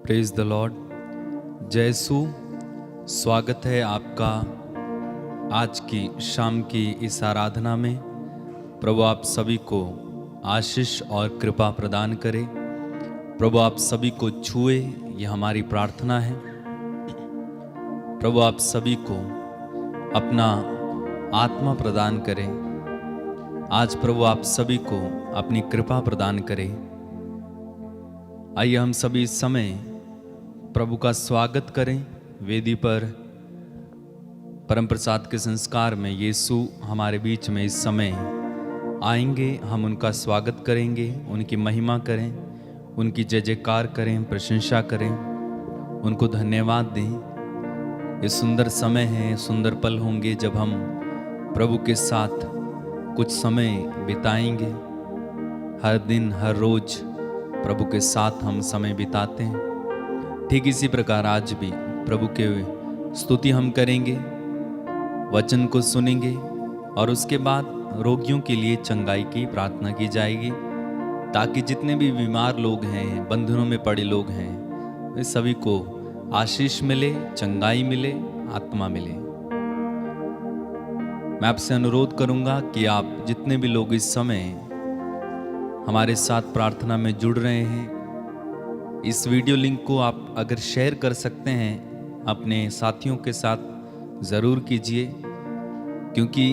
Praise the Lord. जय यीशु। स्वागत है आपका आज की शाम की इस आराधना में। प्रभु आप सभी को आशीष और कृपा प्रदान करे। प्रभु आप सभी को छुए, यह हमारी प्रार्थना है। प्रभु आप सभी को अपना आत्मा प्रदान करें। आज प्रभु आप सभी को अपनी कृपा प्रदान करें। आइए हम सभी इस समय प्रभु का स्वागत करें। वेदी पर परम प्रसाद के संस्कार में यीशु हमारे बीच में इस समय आएंगे। हम उनका स्वागत करेंगे, उनकी महिमा करें, उनकी जय जयकार करें, प्रशंसा करें, उनको धन्यवाद दें। ये सुंदर समय है, सुंदर पल होंगे जब हम प्रभु के साथ कुछ समय बिताएंगे। हर दिन हर रोज प्रभु के साथ हम समय बिताते हैं। ठीक इसी प्रकार आज भी प्रभु के स्तुति हम करेंगे, वचन को सुनेंगे और उसके बाद रोगियों के लिए चंगाई की प्रार्थना की जाएगी, ताकि जितने भी बीमार लोग हैं, बंधनों में पड़े लोग हैं, वे सभी को आशीष मिले, चंगाई मिले, आत्मा मिले। मैं आपसे अनुरोध करूंगा कि आप जितने भी लोग इस समय हमारे साथ प्रार्थना में जुड़ रहे हैं, इस वीडियो लिंक को आप अगर शेयर कर सकते हैं अपने साथियों के साथ ज़रूर कीजिए, क्योंकि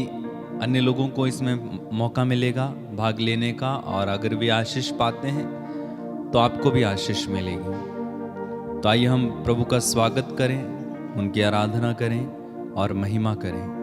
अन्य लोगों को इसमें मौका मिलेगा भाग लेने का, और अगर वे आशीष पाते हैं तो आपको भी आशीष मिलेगी। तो आइए हम प्रभु का स्वागत करें, उनकी आराधना करें और महिमा करें।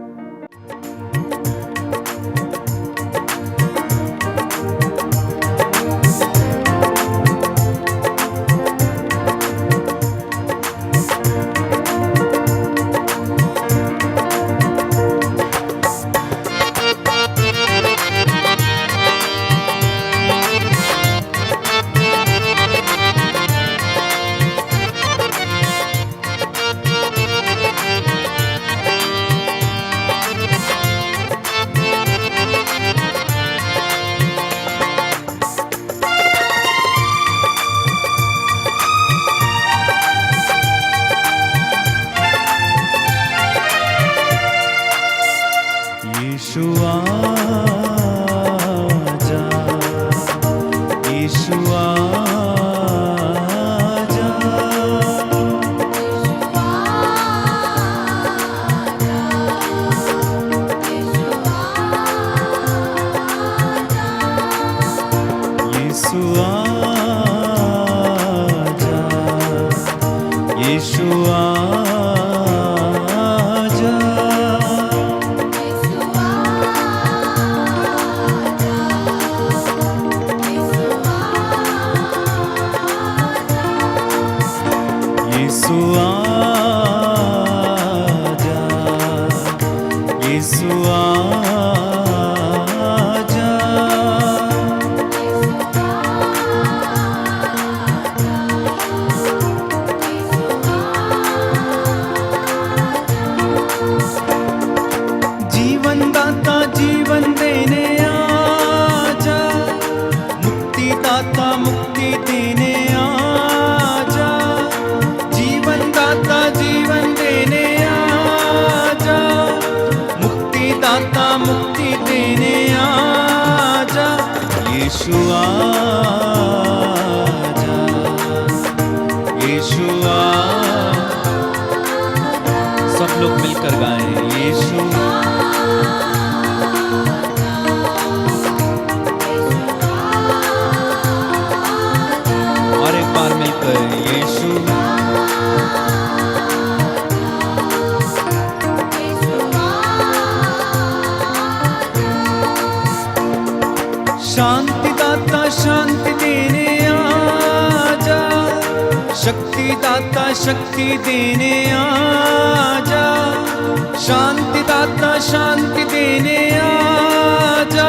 सब लोग मिलकर गाएं, यीशु और एक बार मिलकर यीशु। शांति दाता शांति देने आजा, शक्ति दाता शक्ति देने आजा, शांति दाता शांति देने आजा,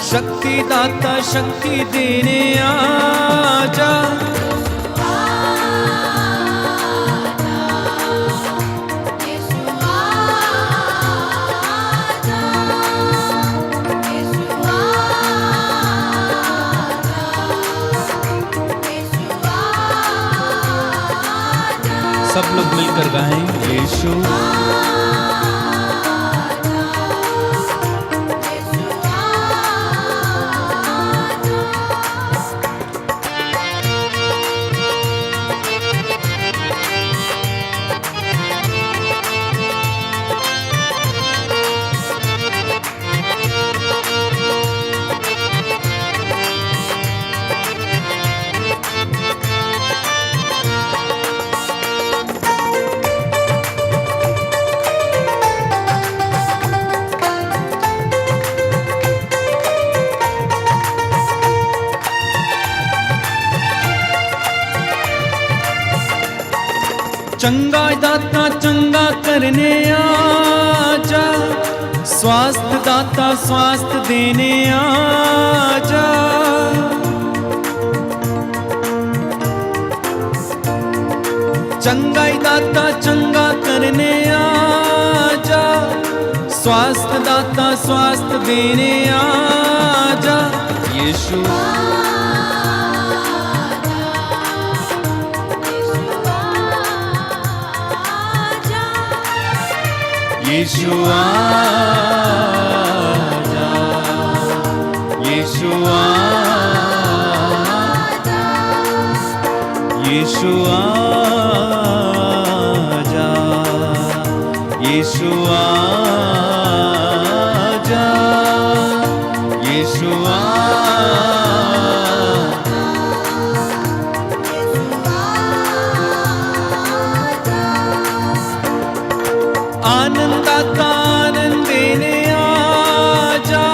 शक्ति दाता शक्ति देने आजा। सब लोग मिलकर गाएं यीशु। चंगा दाता चंगा करने आजा, स्वास्थ्य दाता स्वास्थ्य देने आजा। चंगा दाता चंगा करने आजा, स्वास्थ्य दाता स्वास्थ्य देने आजा। यीशु यीशु आजा, यीशु आजा, यीशु आजा, यीशु आजा, यीशु आनंदाता आनंद देने आजा,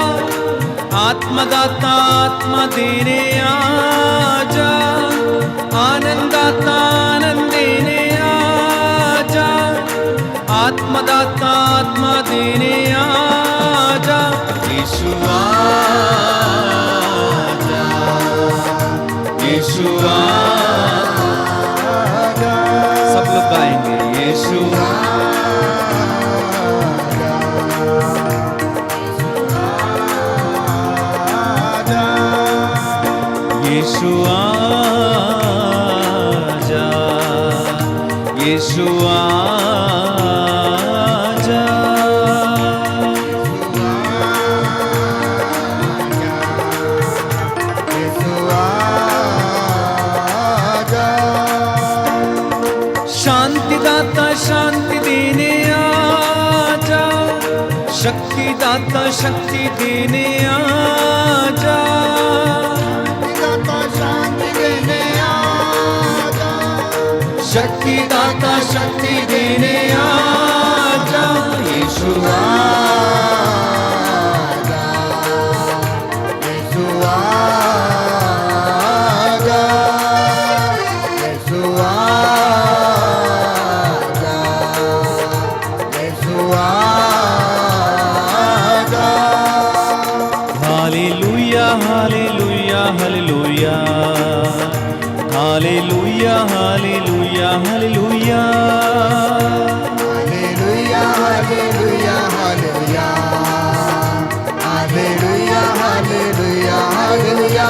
आत्मदाता आत्मा देने आजा। आनंदाता आनंद देने आजा, आत्मदाता आत्मा देने आजा। यीशु आजा, यीशु आजा। सब लोग गाएंगे यीशु यीशु आजा, यीशु आजा, यीशु आजा। शांति दाता शांति देने आजा, शक्ति दाता शक्ति देने आजा। शक्ति दाता शक्ति देने आजा। यीशु आजा, यीशु आजा, यीशु आजा, यीशु आजा। Hallelujah hallelujah hallelujah, hallelujah hallelujah hallelujah, hallelujah hallelujah hallelujah, hallelujah hallelujah hallelujah,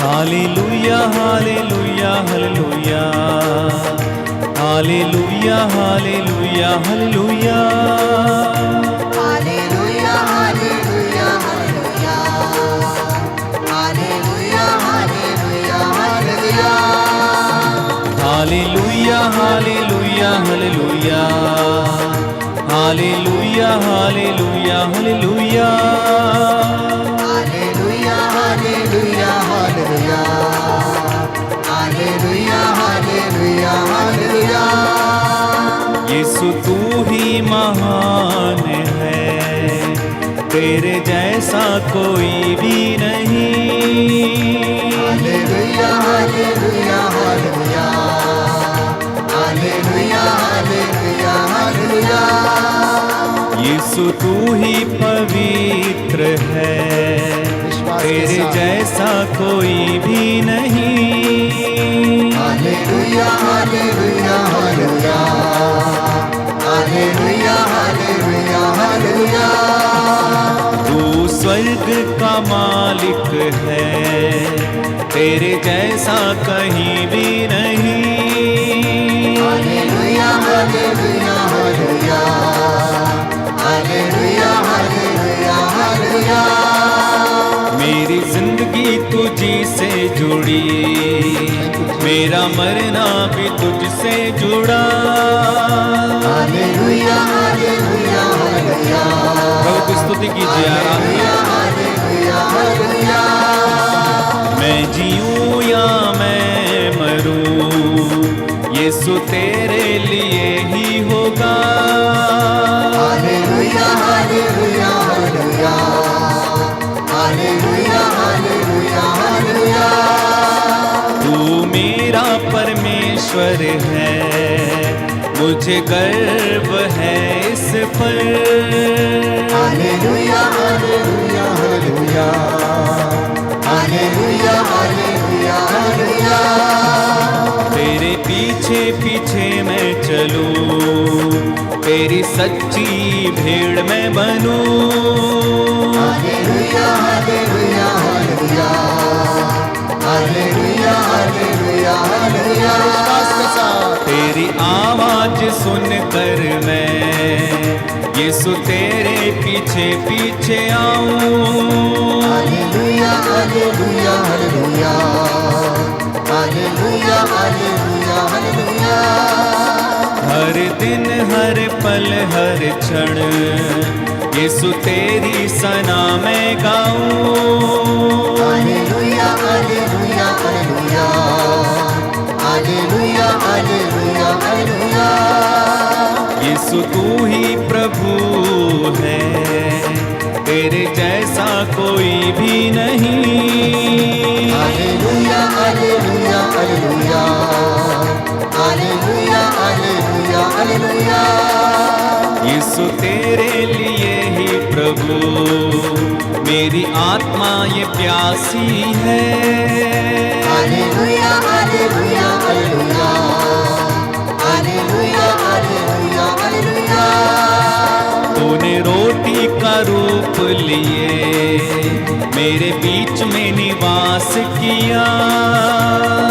hallelujah hallelujah hallelujah, hallelujah hallelujah hallelujah, hallelujah hallelujah hallelujah, hallelujah hallelujah hallelujah, hallelujah hallelujah hallelujah, hallelujah hallelujah hallelujah, hallelujah hallelujah hallelujah, hallelujah hallelujah hallelujah. यीशु तू ही महान है, तेरे जैसा कोई भी नहीं। Hallelujah hallelujah hallelujah, hallelujah hallelujah hallelujah. यीशु तू ही पवित्र है, तेरे जैसा कोई भी नहीं। Hallelujah hallelujah hallelujah, hallelujah hallelujah hallelujah. तू स्वर्ग का मालिक है, तेरे जैसा कहीं भी नहीं। जी से जुड़ी, मेरा मरना भी तुझसे जुड़ा। हालेलुया हालेलुया हालेलुया, प्रभु की स्तुति कीजिए, आराधना। हालेलुया हालेलुया, मैं जीऊं या मैं मरूं, यीशु तेरे लिए ही होगा। Hallelujah hallelujah hallelujah, hallelujah hallelujah hallelujah, तू मेरा परमेश्वर है, मुझे गर्व है इस पर। Hallelujah hallelujah hallelujah, hallelujah hallelujah hallelujah, तेरे पीछे पीछे मैं चलूं, तेरी सच्ची भेड़ मैं बनूं। Hallelujah hallelujah hallelujah, hallelujah hallelujah hallelujah, विश्वास के साथ तेरी आवाज सुनकर मैं यीशु तेरे पीछे पीछे आऊं। हालेलुया हालेलुया हालेलुया, हालेलुया हालेलुया हालेलुया, हर दिन हर पल हर क्षण यीशु तेरी सना मैं गाऊं। हालेलुया hallelujah hallelujah, hallelujah hallelujah hallelujah, यीशु तू ही प्रभु है, तेरे जैसा कोई भी नहीं। Hallelujah hallelujah hallelujah, hallelujah hallelujah hallelujah, यीशु तेरे लिए ही प्रभु मेरी आत्मा ये प्यासी है। हालेलुया हालेलुया हालेलुया, हालेलुया हालेलुया हालेलुया, तूने रोटी का रूप लिए मेरे बीच में निवास किया।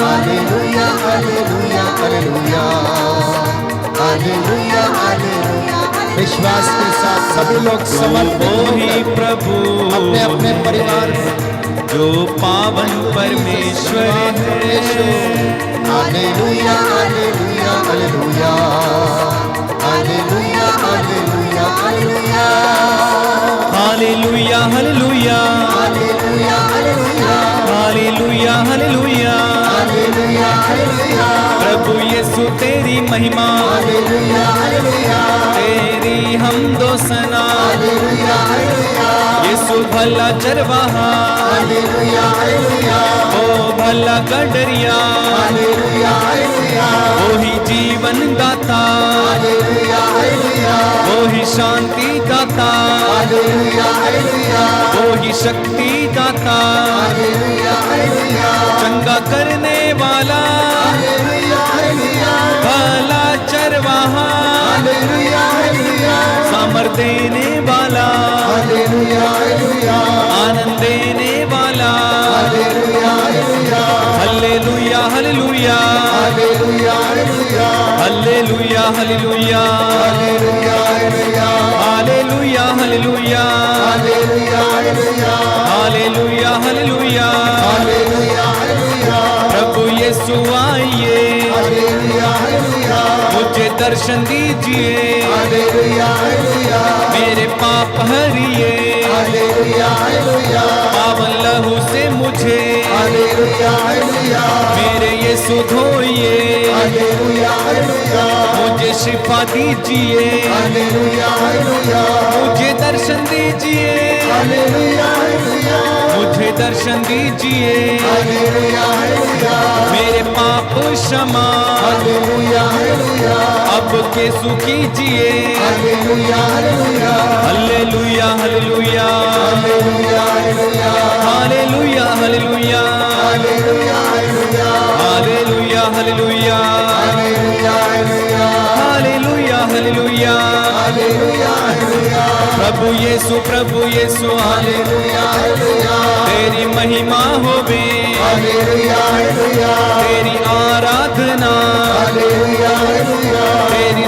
Hallelujah hallelujah hallelujah, hallelujah hallelujah, विश्वास के साथ सभी लोग समर्पित ही होकर प्रभु अपने अपने परिवार जो पावन परमेश्वर है। हालेलुया hallelujah hallelujah, hallelujah hallelujah hallelujah, hallelujah hallelujah, hallelujah hallelujah, hallelujah hallelujah, hallelujah हालेलुया, प्रभु यीशु तेरी महिमा, हालेलुया हालेलुया, तेरी हमदो सना। हालेलुया हालेलुया, यीशु भला चरवाहा, हालेलुया हालेलुया, ओ भला गडरिया, हालेलुया हालेलुया, वही जीवन दाता, हालेलुया हालेलुया, वही शांति दाता, हालेलुया हालेलुया, वही शक्ति दाता, हालेलुया हालेलुया, चंगा करने वाला, हालेलुया हालेलुया, भला चरवाहा, हालेलुया हालेलुया, सामर देने वाला, हालेलुया हालेलुया, आनंद देने वाला। हालेलुया हालेलुया, हल्लेलुया हल्लेलुया, हालेलुया हालेलुया, हल्लेलुया हल्लेलुया, हालेलुया हालेलुया, हालेलुया हल्लेलुया, हालेलुया हालेलुया, हालेलुया हल्लेलुया। हालेलुया हालेलुया, प्रभु यीशु आइए, हालेलुया हालेलुया, मुझे दर्शन दीजिए, हालेलुया हालेलुया, मेरे पाप हरिए, हालेलुया हालेलुया, पावन लहू से मुझे हालेलुया हालेलुया, मेरे यीशु धोइए, हालेलुया हालेलुया, मुझे शिफा दीजिए, हालेलुया हालेलुया, मुझे दर्शन दीजिए, हालेलुया हालेलुया, मुझे दर्शन दीजिए, हालेलुया हालेलुया, मेरे पाप क्षमा हालेलुया हालेलुया, अब केसु कीजिए। हालेलुया हालेलुया, हल्लेलुया हल्लेलुया, हालेलुया हालेलुया, हालेलुया हल्लेलुया, हालेलुया हालेलुया, हालेलुया हल्लेलुया, हालेलुया हालेलुया, हालेलुया हल्लेलुया। हालेलुया हालेलुया, प्रभु यीशु हालेलुया हालेलुया, तेरी महिमा होवे, हालेलुया हालेलुया, तेरी आराधना, हालेलुया हालेलुया, तेरी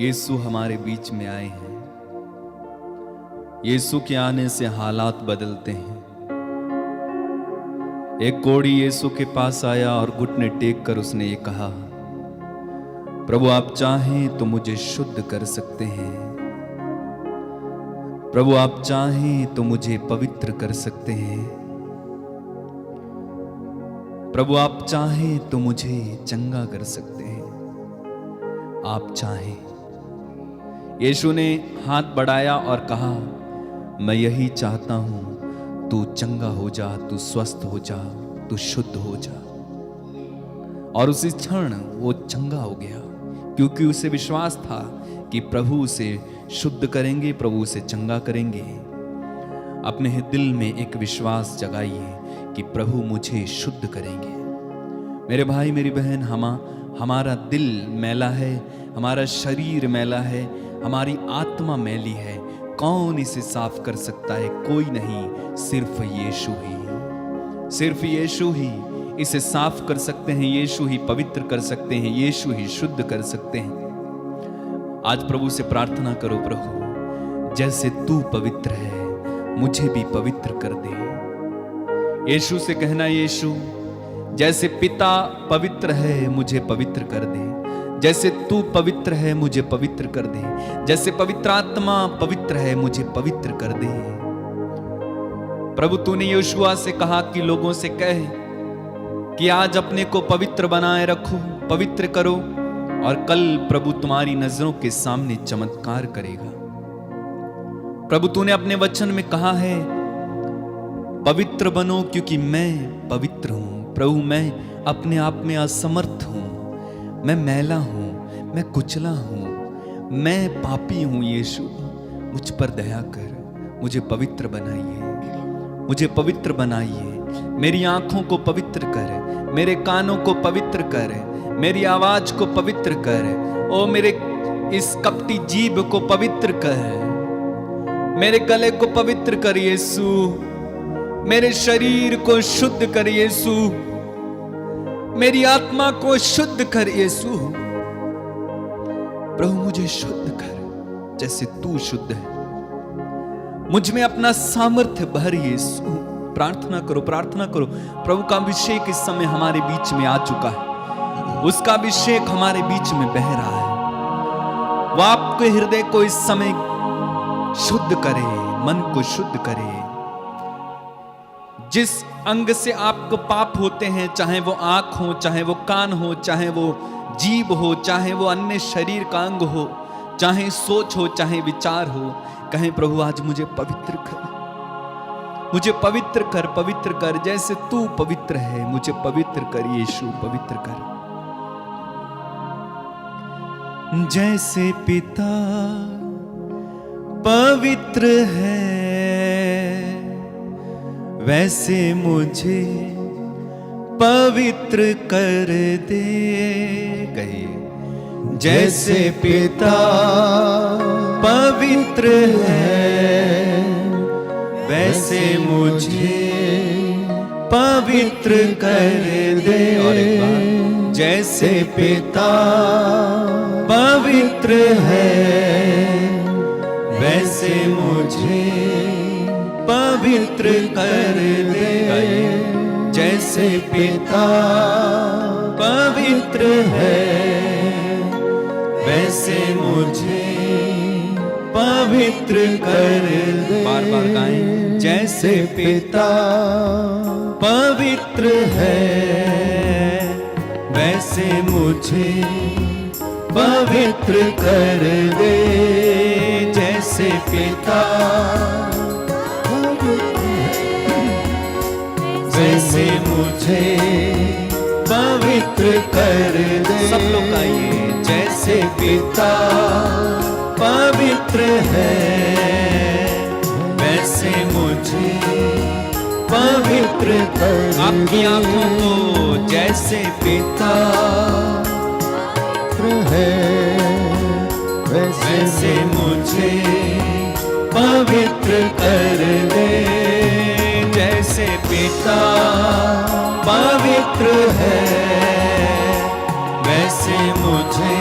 यीशु हमारे बीच में आए हैं। यीशु के आने से हालात बदलते हैं। एक कोढ़ी यीशु के पास आया और घुटने टेक कर उसने ये कहा, प्रभु आप चाहें तो मुझे शुद्ध कर सकते हैं। प्रभु आप चाहें तो मुझे पवित्र कर सकते हैं। प्रभु आप चाहें तो मुझे चंगा कर सकते हैं। आप चाहें। यीशु ने हाथ बढ़ाया और कहा, मैं यही चाहता हूं, तू चंगा हो जा, तू स्वस्थ हो जा, तू शुद्ध हो जा। और उसी क्षण वो चंगा हो गया, क्योंकि उसे विश्वास था कि प्रभु उसे शुद्ध करेंगे, प्रभु उसे चंगा करेंगे। अपने दिल में एक विश्वास जगाइए कि प्रभु मुझे शुद्ध करेंगे। मेरे भाई मेरी बहन, हमारा दिल मैला है, हमारा शरीर मैला है, हमारी आत्मा मैली है। कौन इसे साफ कर सकता है? कोई नहीं, सिर्फ यीशु ही। सिर्फ यीशु ही इसे साफ कर सकते हैं, यीशु ही पवित्र कर सकते हैं, यीशु ही शुद्ध कर सकते हैं। आज प्रभु से प्रार्थना करो, प्रभु जैसे तू पवित्र है मुझे भी पवित्र कर दे। यीशु से कहना, यीशु जैसे पिता पवित्र है मुझे पवित्र कर दे, जैसे तू पवित्र है मुझे पवित्र कर दे, जैसे पवित्र आत्मा पवित्र है मुझे पवित्र कर दे। प्रभु तूने यहोशुआ से कहा कि लोगों से कहे कि आज अपने को पवित्र बनाए रखो, पवित्र करो, और कल प्रभु तुम्हारी नजरों के सामने चमत्कार करेगा। प्रभु तूने अपने वचन में कहा है, पवित्र बनो क्योंकि मैं पवित्र हूं। प्रभु मैं अपने आप में असमर्थ हूं, मैं मैला हूं, मैं कुचला हूं, मैं पापी हूं। यीशु मुझ पर दया कर, मुझे पवित्र बनाइए, मुझे पवित्र बनाइए। मेरी आंखों को पवित्र कर, मेरे कानों को पवित्र कर, मेरी आवाज को पवित्र कर। ओ मेरे इस कपटी जीभ को पवित्र कर, मेरे गले को पवित्र कर यीशु, मेरे शरीर को शुद्ध कर यीशु, मेरी आत्मा को शुद्ध कर यीशु। प्रभु मुझे शुद्ध कर जैसे तू शुद्ध है। मुझ में अपना सामर्थ्य भर यीशु। प्रार्थना करो, प्रार्थना करो। प्रभु का अभिषेक इस समय हमारे बीच में आ चुका है, उसका अभिषेक हमारे बीच में बह रहा है। वो आपके हृदय को इस समय शुद्ध करे, मन को शुद्ध करे। जिस अंग से आपको पाप होते हैं, चाहे वो आंख हो, चाहे वो कान हो, चाहे वो जीभ हो, चाहे वो अन्य शरीर का अंग हो, चाहे सोच हो, चाहे विचार हो, कहें प्रभु आज मुझे पवित्र कर, मुझे पवित्र कर, पवित्र कर। जैसे तू पवित्र है मुझे पवित्र कर यीशु, पवित्र कर। जैसे पिता पवित्र है वैसे मुझे पवित्र कर दे। कहिए, जैसे पिता पवित्र है वैसे मुझे पवित्र कर दे। और एक बार, जैसे पिता पवित्र है वैसे मुझे पवित्र कर दे। जैसे पिता पवित्र है वैसे मुझे पवित्र कर दे। बार बार गाएं, जैसे पिता पवित्र है वैसे मुझे पवित्र कर दे। जैसे पिता वैसे मुझे पवित्र कर दे। सब लोग आइए, जैसे पिता पवित्र है वैसे मुझे पवित्र कर। आपकी आंखों को जैसे पिता है वैसे मुझे पवित्र कर दे। जैसे पिता पवित्र है वैसे मुझे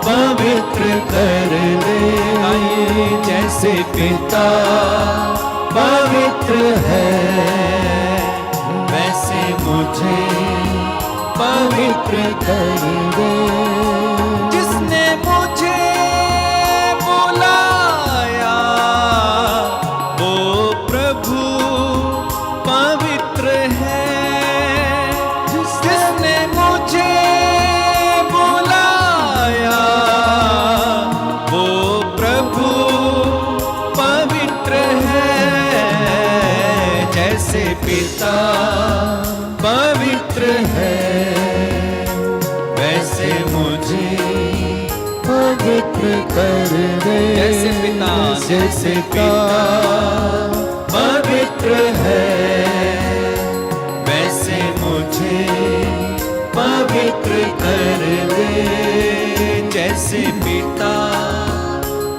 पवित्र जैसे पिता पवित्र है, वैसे मुझे पवित्र कर दे। जिसने मुझे बुलाया वो प्रभु पवित्र है। जिसने मुझे बुलाया वो प्रभु पवित्र है। जैसे पिता पवित्र है, वैसे मुझे पवित्र कर दे। जैसे पिता पवित्र है, वैसे मुझे पवित्र कर दे। जैसे पिता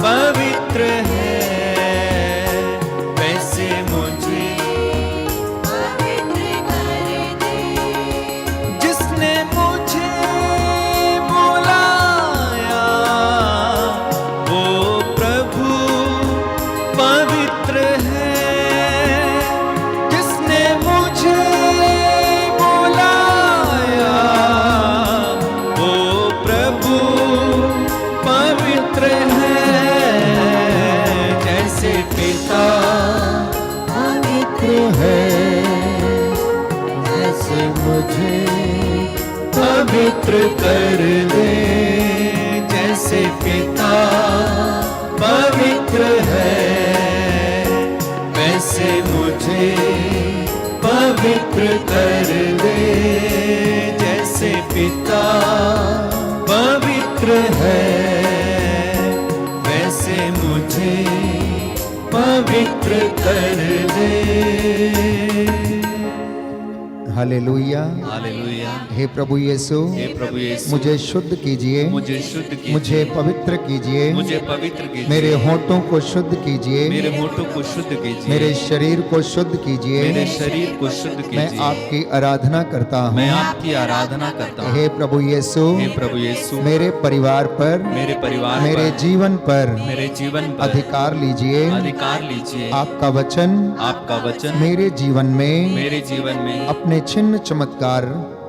पवित्र है, वैसे मुझे पवित्र कर दे। जिसने मुझे बुलाया वो प्रभु पवित्र है। जिसने मुझे बुलाया वो प्रभु पवित्र है। जैसे पिता पवित्र है, जैसे मुझे पवित्र कर दे। जैसे पिता पवित्र है, वैसे मुझे पवित्र कर दे। जैसे पिता पवित्र है, वैसे मुझे पवित्र कर दे। हालेलुया। हालेलुया। हे प्रभु यीशु, हे प्रभु यीशु, मुझे शुद्ध कीजिए, मुझे शुद्ध कीजिए, मुझे पवित्र कीजिए, मुझे पवित्र कीजिए, मेरे होठों को शुद्ध कीजिए, मेरे होठों को शुद्ध कीजिए, मेरे शरीर को शुद्ध कीजिए। मेरे शरीर को शुद्ध कीजिए। मैं आपकी आराधना करता हूँ। मैं आपकी आराधना करता हूँ। हे प्रभु यीशु, हे प्रभु यीशु, मेरे परिवार पर, मेरे परिवार मेरे पर, जीवन पर मेरे जीवन पर अधिकार लीजिए। अधिकार लीजिए। आपका वचन आपका वचन मेरे जीवन में मेरे जीवन में अपने चिन्ह चमत्कार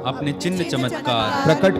अपने चिन्ह चमत्कार प्रकट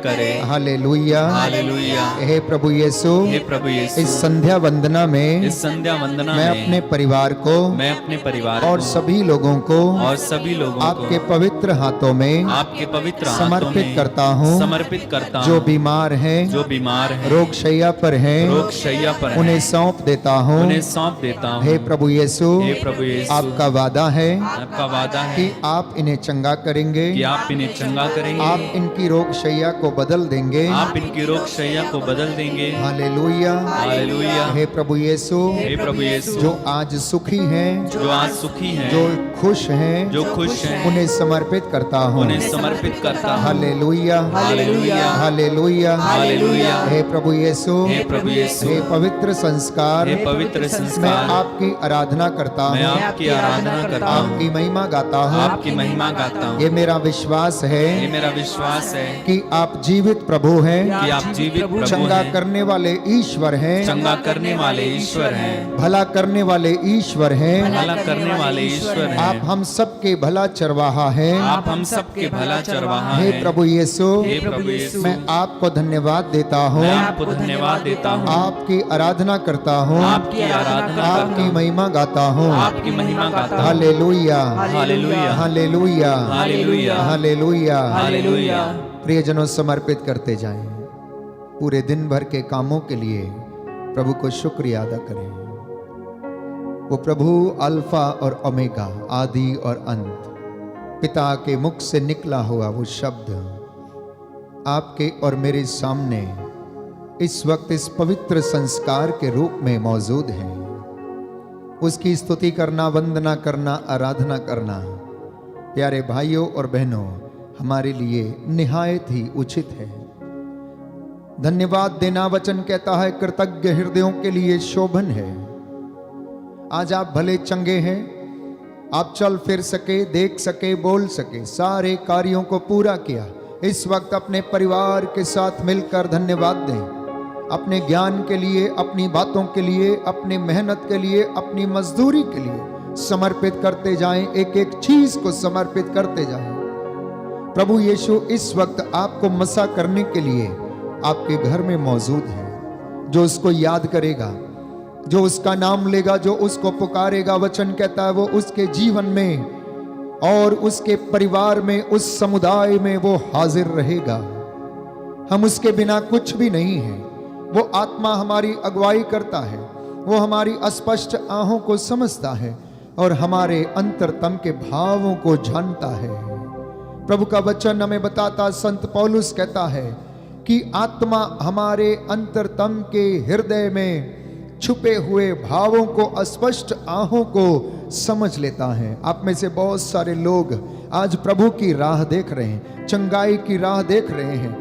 करे। हालेलुया। हालेलुया। हे प्रभु यीशु, हे प्रभु यीशु, इस संध्या वंदना में इस संध्या वंदना मैं में अपने परिवार को मैं अपने परिवार और को सभी लोगों को और सभी लोगों आपके को पवित्र हाथों में आपके पवित्र हाथों समर्पित में करता हूँ। समर्पित करता जो हूँ। बीमार हैं, जो बीमार है, रोग शैया पर हैं, रोग शैया पर हैं, उन्हें सौंप देता हूँ। उन्हें सौंप देता हूँ। हे प्रभु यीशु, हे प्रभु यीशु, आपका वादा है आपका वादा है कि आप इन्हें चंगा करेंगे, कि आप इन्हें चंगा करेंगे, आप इनकी रोग शैया को बदल देंगे। आप इनकी रोग शैया को बदल देंगे। हालेलुया। हालेलुया। हे प्रभु यीशु, हे प्रभु यीशु, जो आज सुखी हैं, जो आज सुखी हैं, जो खुश हैं, जो खुश हैं, उन्हें समर्पित करता हूँ। उन्हें समर्पित करता हूँ। हालेलुया। हालेलुया। हालेलुया। हालेलुया। हे प्रभु यीशु, हे प्रभु यीशु, हे पवित्र संस्कार, हे पवित्र मैं संस्कार, आपकी आराधना करता मैं हूँ, आपकी आराधना करता हूँ, आपकी महिमा गाता हूँ। आपकी महिमा गाता हूँ। ये मेरा विश्वास है ये मेरा विश्वास है कि आप जीवित प्रभु हैं, कि आप जीवित प्रभु चंगा हैं, करने वाले ईश्वर हैं, चंगा करने वाले ईश्वर हैं, भला करने वाले ईश्वर हैं, भला करने वाले ईश्वर हैं। आप हम सबके भला चरवाहा हैं। आप हम सबके भला चरवाहा हे हैं। प्रभु यीशु, हे प्रभु यीशु, मैं आपको धन्यवाद देता हूँ, मैं आपको धन्यवाद देता हूँ, आपकी आराधना करता हूँ, आपकी आराधना करता आपकी हूँ, महिमा गाता हूँ। आपकी महिमा गाता हूँ। Hallelujah. Hallelujah. Hallelujah. Hallelujah. Hallelujah. Hallelujah. प्रियजनों, समर्पित करते जाएं। पूरे दिन भर के कामों के लिए प्रभु को शुक्रिया अदा करें। वो प्रभु अल्फा और ओमेगा, आदि और अंत, पिता के मुख से निकला हुआ वो शब्द आपके और मेरे सामने इस वक्त इस पवित्र संस्कार के रूप में मौजूद है। उसकी स्तुति करना, वंदना करना, आराधना करना, प्यारे भाइयों और बहनों, हमारे लिए निहायत ही उचित है। धन्यवाद देना, वचन कहता है, कृतज्ञ हृदयों के लिए शोभन है। आज आप भले चंगे हैं, आप चल फिर सके, देख सके, बोल सके, सारे कार्यों को पूरा किया। इस वक्त अपने परिवार के साथ मिलकर धन्यवाद दें। अपने ज्ञान के लिए, अपनी बातों के लिए, अपनी मेहनत के लिए, अपनी मजदूरी के लिए समर्पित करते जाएं, एक एक चीज को समर्पित करते जाएं। प्रभु यीशु इस वक्त आपको मसा करने के लिए आपके घर में मौजूद है। जो उसको याद करेगा, जो उसका नाम लेगा, जो उसको पुकारेगा, वचन कहता है वो उसके जीवन में और उसके परिवार में, उस समुदाय में वो हाजिर रहेगा। हम उसके बिना कुछ भी नहीं है। वो आत्मा हमारी अगुवाई करता है, वो हमारी अस्पष्ट आहों को समझता है और हमारे अंतरतम के भावों को जानता है। प्रभु का वचन हमें बताता, संत पौलुस कहता है कि आत्मा हमारे अंतरतम के हृदय में छुपे हुए भावों को, अस्पष्ट आहों को समझ लेता है। आप में से बहुत सारे लोग आज प्रभु की राह देख रहे हैं, चंगाई की राह देख रहे हैं।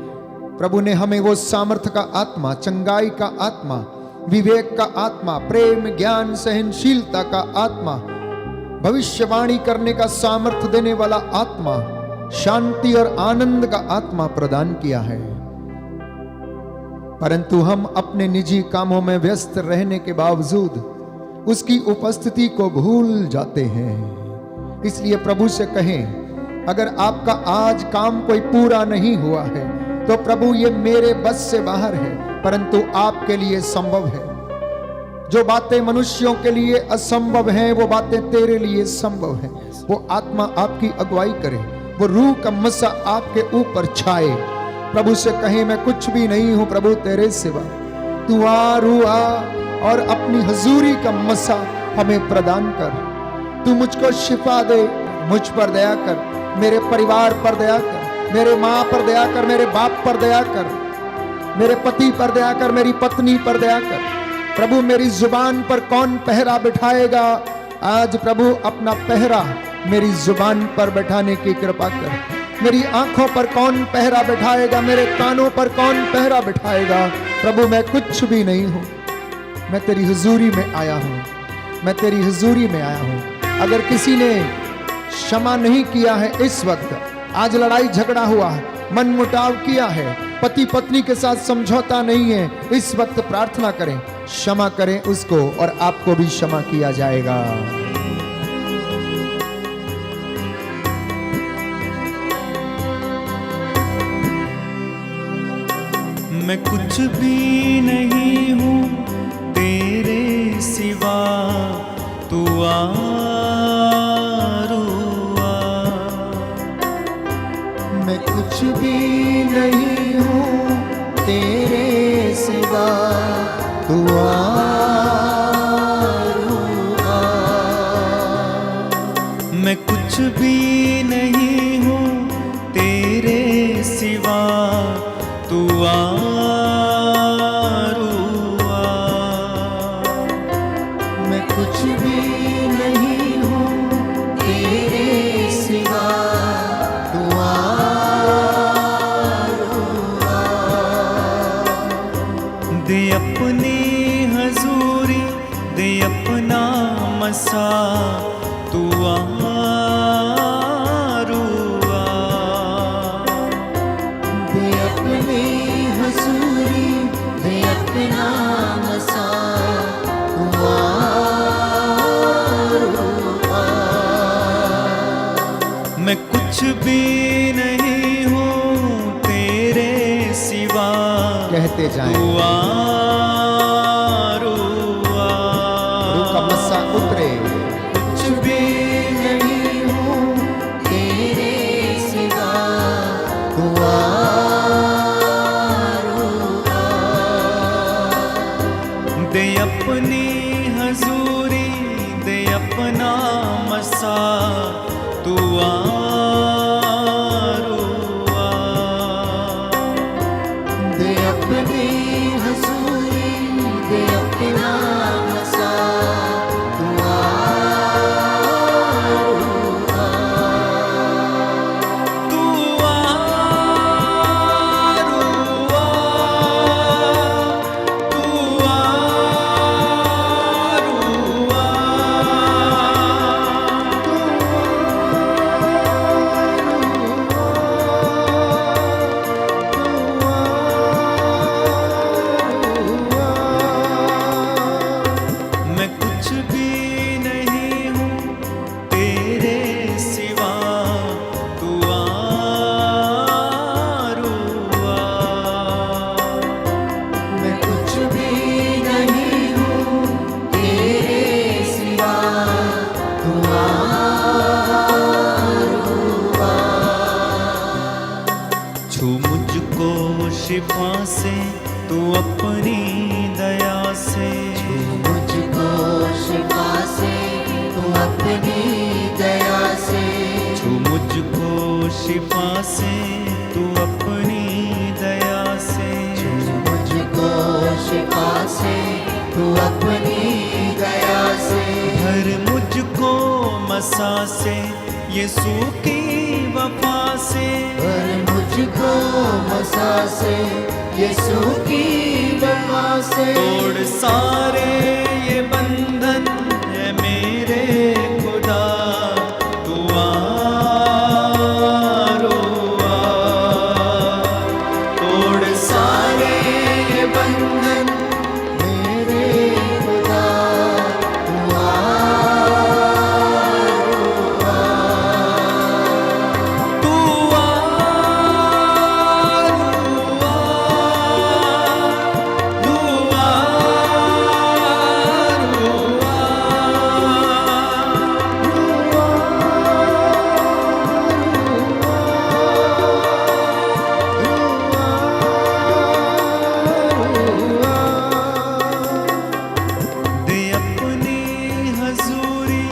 प्रभु ने हमें वो सामर्थ्य का आत्मा, चंगाई का आत्मा, विवेक का आत्मा, प्रेम, ज्ञान, सहनशीलता का आत्मा, भविष्यवाणी करने का सामर्थ्य देने वाला आत्मा, शांति और आनंद का आत्मा प्रदान किया है। परंतु हम अपने निजी कामों में व्यस्त रहने के बावजूद उसकी उपस्थिति को भूल जाते हैं। इसलिए प्रभु से कहें, अगर आपका आज काम कोई पूरा नहीं हुआ है तो प्रभु ये मेरे बस से बाहर है, परंतु आपके लिए संभव है। जो बातें मनुष्यों के लिए असंभव हैं, वो बातें तेरे लिए संभव हैं। वो आत्मा आपकी अगुवाई करे, वो रूह का मसा आपके ऊपर छाए। प्रभु से कहें, मैं कुछ भी नहीं हूं प्रभु तेरे सिवा, तू आ, रूह आ और अपनी हजूरी का मसा हमें प्रदान कर। तू मुझको शिफा दे, मुझ पर दया कर, मेरे परिवार पर दया कर, मेरे माँ पर दया कर, मेरे बाप पर दया कर, मेरे पति पर दया कर, मेरी पत्नी पर दया कर। प्रभु मेरी जुबान पर कौन पहरा बिठाएगा? आज प्रभु अपना पहरा मेरी जुबान पर बैठाने की कृपा कर। मेरी आंखों पर कौन पहरा बिठाएगा? मेरे कानों पर कौन पहरा बिठाएगा? प्रभु मैं कुछ भी नहीं हूं, मैं तेरी हुजूरी में आया हूं, मैं तेरी हुजूरी में आया हूं। अगर किसी ने क्षमा नहीं किया है इस वक्त, आज लड़ाई झगड़ा हुआ है, मन मुटाव किया है, पति पत्नी के साथ समझौता नहीं है, इस वक्त प्रार्थना करें, क्षमा करें उसको और आपको भी क्षमा किया जाएगा। मैं कुछ भी नहीं हूँ तेरे सिवा, तू आ रूआ। मैं कुछ भी नहीं हूँ तेरे सिवा, तू आ रूआ। मैं कुछ भी नहीं हूँ तेरे सिवा, तू आ रूआ। मैं कुछ भी नहीं हूँ तेरे सिवा, तू आ रूआ। दे अपनी हजूरी, दे अपना मसा, तू आ रूआ। दे अपनी हजूरी, दे अपना मसा, तू आ रूआ। मैं कुछ भी नहीं हूँ तेरे सिवा, कहते जाएं, तू आ रूआ। रूह का मसा उतरे। कुछ भी नहीं हूँ तेरे सिवा, तू आ रूआ। दे अपनी हजूरी, दे अपना मसा, तू आ रूआ। दे अपनी हजूरी, दे अपना मसा, तू आ रूआ। तू आ रूआ, तू आ रूआ। से तू अपनी दया से, मुझको शिफा से तू अपनी दया से, छू मुझको शिफा से तू अपनी दया से, मुझको शिफा से तू अपनी दया से, भर मुझको मसा से यीशु की वफा से, भर मुझको मसा से यीशु की वफा से, तोड़ सारे ये बंधन है मेरे खुदा, तू आरोआ, तोड़ सारे ये बंधन मेरे खुदा तू तू दे अपनी हजूरी,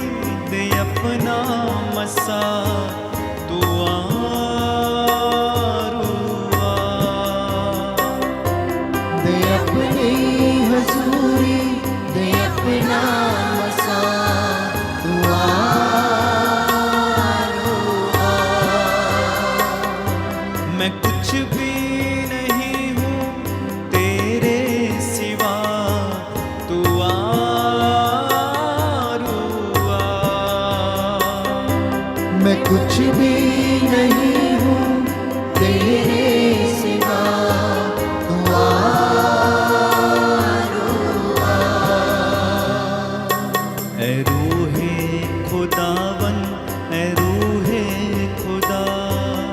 दे अपना मसा, तू आरुआ, दे अपनी हजूरी दे अपना मसा तू आरोआ। मैं कुछ भी नहीं हूँ तेरे सिवा, तू आरुआ, मैं कुछ भी नहीं हूँ तेरे सिवा तू आरोआ। ऐ रूहे खुदावन, ऐ रूहे खुदा,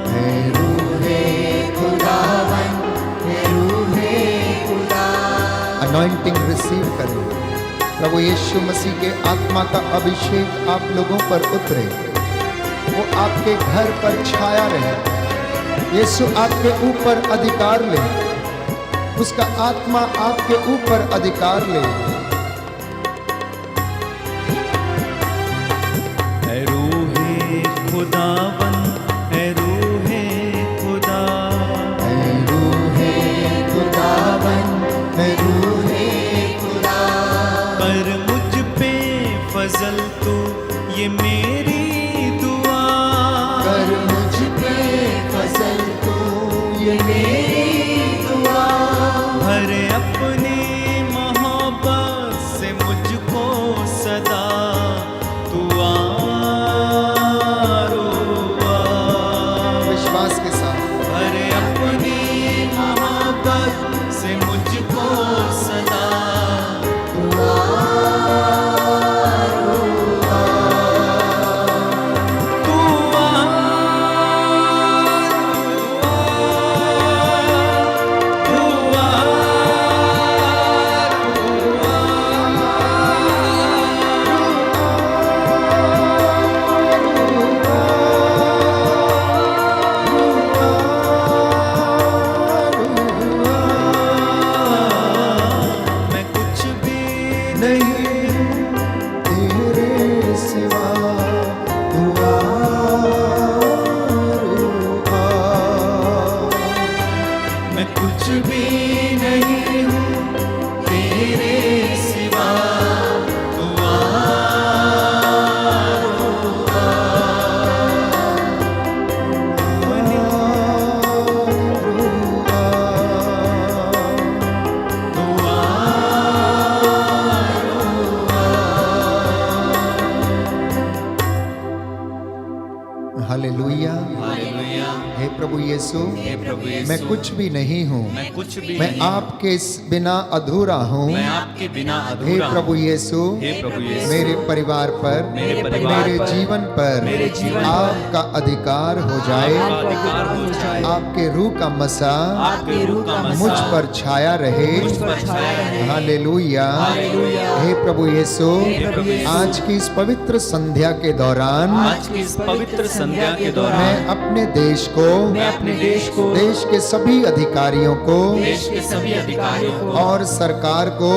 है रूहे खुदावन है रूहे खुदा। अनॉइंटिंग रिसीव करें। प्रभु यीशु मसीह के आत्मा का अभिषेक आप लोगों पर उतरे, वो आपके घर पर छाया रहे। यीशु आपके ऊपर अधिकार ले, उसका आत्मा आपके ऊपर अधिकार ले। ऐ रूहे खुदावन, ऐ रूहे खुदा, है रूहे खुदावन है रूहे खुदा। पर मुझ पे फजल तू ये मेरी दुआ, कर मुझ पे फजल तू ये मेरी दुआ। भर अपनी मोहब्बत से मुझको सदा, तू आरोआ, विश्वास के साथ भर अपनी मोहब्बत से मुझको सदा, तू आरोआ। तू मैं कुछ भी नहीं तेरे सिवा तू आरूआ। मैं कुछ भी नहीं हूँ तेरे सिवा, तू आरोआ, तू हालेलुया। हालेलुया। हे प्रभु यीशु, हे प्रभु यीशु, मैं कुछ भी नहीं हूँ, मैं कुछ भी मैं नहीं, आपके बिना अधूरा हूँ। मैं आपके बिना हे अधूरा हूँ। प्रभु यीशु, हे प्रभु यीशु, मेरे परिवार पर, मेरे परिवार मेरे पर, जीवन पर, मेरे जीवन पर आपका अधिकार हो जाए। आपका अधिकार हो जाए। आपके रूह का मसा आपके रूह का मसा मुझ पर छाया रहे। मुझ पर छाया रहे। हालेलुया। हालेलुया। हे प्रभु यीशु, हे प्रभु यीशु, आज की इस पवित्र संध्या के दौरान आज की इस पवित्र संध्या के दौरान मैं अपने देश को, मैं अपने देश के सभी अधिकारियों को देश के सभी अधिकारियों को और सरकार को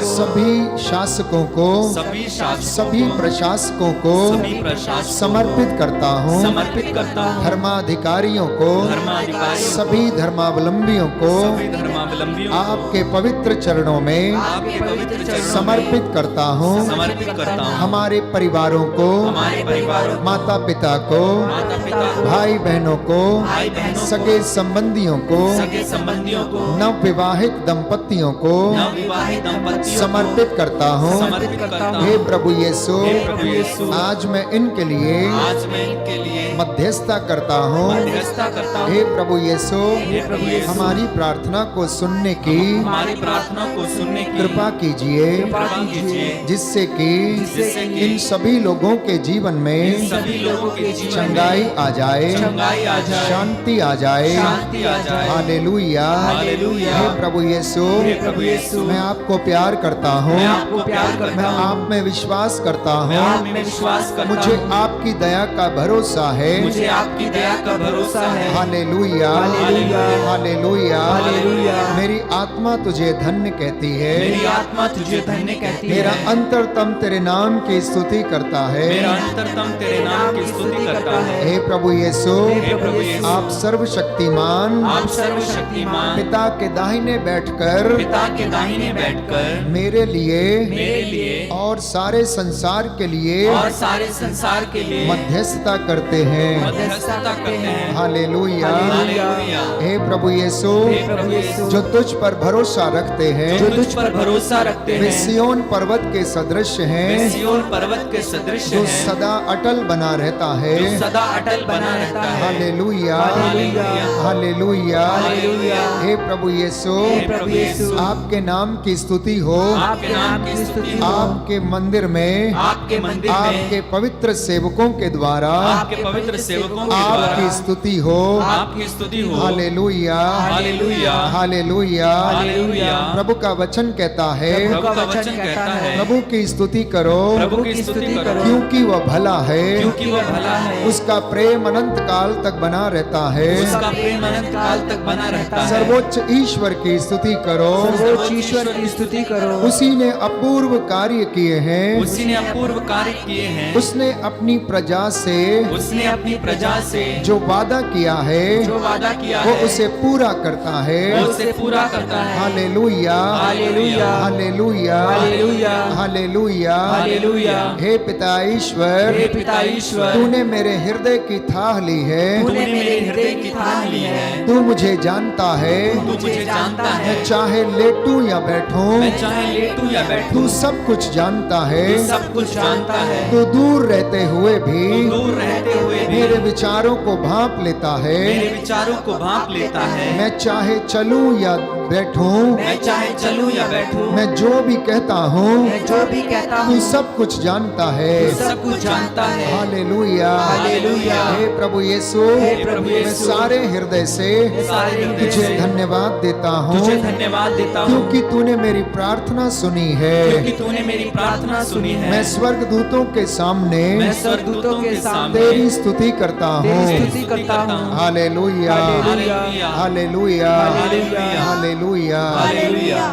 सभी शासकों को सभी शासकों सभी प्रशासकों को सभी प्रशासकों समर्पित करता हूँ। समर्पित करता हूँ। धर्माधिकारियों को धर्माधिकारियों सभी धर्मावलंबियों को सभी धर्मावलंबियों को आपके पवित्र चरणों में आपके पवित्र चरणों समर्पित करता हूँ। में समर्पित करता हूँ। हमारे परिवारों को, हमारे परिवारों को, माता पिता को, माता पिता को, भाई बहनों को, भाई बहनों को, सगे संबंधियों को, सगे संबंधियों को, नवविवाहित दंपतियों को नवविवाहित दंपतियों समर्पित करता हूँ। समर्पित करता हूँ। हे प्रभु यीशु, हे प्रभु यीशु, आज मैं इनके लिए आज मैं इनके लिए मध्यस्थता करता हूँ। मध्यस्थता करता हूँ। हे प्रभु यीशु, हे प्रभु यीशु, हमारी प्रार्थना को सुनने की हमारी प्रार्थना को सुनने की कृपा कीजिए, कृपा कीजिए, जिससे कि जिससे कि इन सभी लोगों के जीवन में सभी लोगों के जीवन में चंगाई आ जाए, चंगाई आ जाए, शांति आ जाए। शांति आ जाए। हालेलुया, हालेलुया। हे प्रभु यीशु, हे प्रभु यीशु, मैं आपको प्यार करता हूँ, मैं आपको प्यार करता मैं हूँ। आप में विश्वास करता मैं आप हूँ। में विश्वास करता मुझे हूँ। आपकी दया का भरोसा है। मुझे आपकी दया का भरोसा है। हालेलुया, हालेलुया, हालेलुया, हालेलुया। मेरी आत्मा तुझे धन्य कहती है। मेरी आत्मा तुझे धन्य कहती है। मेरा अंतरतम तेरे नाम की स्तुति करता है। मेरा अंतरतम तेरे नाम की स्तुति करता है। हे प्रभु यीशु, हे प्रभु यीशु, आप सर्वशक्तिमान आप सर्वशक्तिमान पिता के दाहिने बैठकर पिता के दाहिने बैठकर मेरे लिए और सारे संसार के लिए और सारे संसार के लिए मध्यस्थता करते हैं। मध्यस्थता करते हैं। हालेलुया, हालेलुया। हे प्रभु यीशु, हे प्रभु यीशु, जो तुझ पर भरोसा रखते हैं, जो तुझ पर भरोसा रखते वे हैं, सिय्योन पर्वत के सदृश वे हैं, सिय्योन पर्वत के सदृश जो हैं, सदा अटल बना रहता है। जो सदा अटल बना रहता है। हालेलुया, हालेलुया, हालेलुया, हालेलुया। हे प्रभु यीशु, हे प्रभु यीशु, आपके नाम की स्तुति हो, आपके नाम की स्तुति हो, आपके मंदिर में, आपके मंदिर में, आपके पवित्र सेवकों के द्वारा आपके पवित्र सेवकों के आपकी द्वारा स्तुति हो। आपकी स्तुति हो। हालेलुया, हालेलुया, हालेलुया, हालेलुया। प्रभु का वचन कहता है, प्रभु का वचन कहता है, प्रभु की स्तुति करो, प्रभु की स्तुति करो, क्योंकि वह भला है, क्योंकि वह भला है, उसका प्रेम अनंत काल तक बना रहता है। उसका प्रेम अनंत काल तक बना रहता है। सर्वोच्च ईश्वर की स्तुति करो, सर्वोच्च ईश्वर की स्तुति करो, उसी ने अपूर्व कार्य किए हैं, उसी ने अपूर्व कार्य किए हैं, उसने अपनी प्रजा से उसने अपनी प्रजा से जो वादा किया है जो वादा किया वो है उसे पूरा करता है। वो उसे पूरा करता है। हालेलुया, हालेलुया, हालेलुया, हालेलुया, हालेलुया, हालेलुया। हे पिता ईश्वर, हे पिता ईश्वर, तूने मेरे हृदय की थाह ली है, तूने मेरे हृदय की थाह ली है, तू मुझे जानता है, तू मुझे जानता है, मैं चाहे लेटूं या बैठूं, मैं चाहे लेटूं या बैठूं, तू सब कुछ जानता है, तू सब कुछ जानता है, तू दूर रहते हुए भी तू दूर रहते हुए भी मेरे विचारों को भांप लेता है। मेरे विचारों को भांप लेता है। मैं चाहे चलूं या बैठूं, मैं चाहे चलूं या बैठूं, मैं जो भी कहता हूँ मैं जो भी कहता तू हूँ सब कुछ जानता है। तू सब कुछ जानता है। हालेलुया, हालेलुया। हे प्रभु यीशु, हे प्रभु मैं यीशु, सारे हृदय से सारे हृदय तुझे से धन्यवाद देता हूँ, तुझे धन्यवाद देता हूँ, क्योंकि तूने मेरी प्रार्थना सुनी है। क्योंकि तूने मेरी प्रार्थना सुनी है। मैं स्वर्गदूतों के सामने मैं स्वर्गदूतों के सामने तेरी स्तुति करता हूँ। स्तुति करता हूँ। Hallelujah, hallelujah, hallelujah, hallelujah, hallelujah. Hallelujah.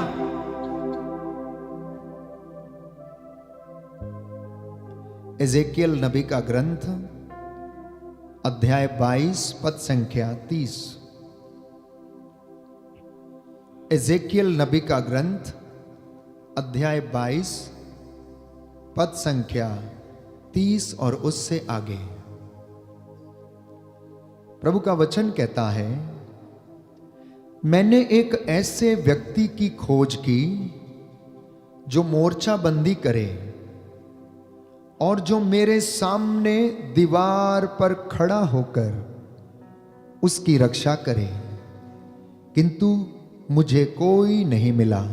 Ezekiel नबी का ग्रंथ अध्याय 22 पद संख्या 30। एजेकियल नबी का ग्रंथ अध्याय 22 पद संख्या 30 और उससे आगे। प्रभु का वचन कहता है, मैंने एक ऐसे व्यक्ति की खोज की जो मोर्चाबंदी करे और जो मेरे सामने दीवार पर खड़ा होकर उसकी रक्षा करे, किंतु मुझे कोई नहीं मिला।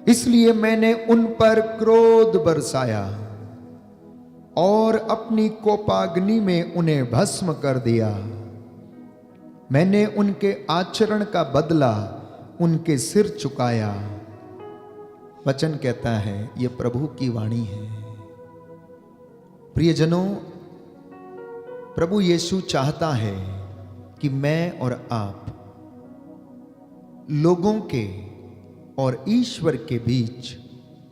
इसलिए मैंने उन पर क्रोध बरसाया और अपनी कोपाग्नि में उन्हें भस्म कर दिया। मैंने उनके आचरण का बदला उनके सिर चुकाया। वचन कहता है, यह प्रभु की वाणी है। प्रियजनों, प्रभु यीशु चाहता है कि मैं और आप लोगों के और ईश्वर के बीच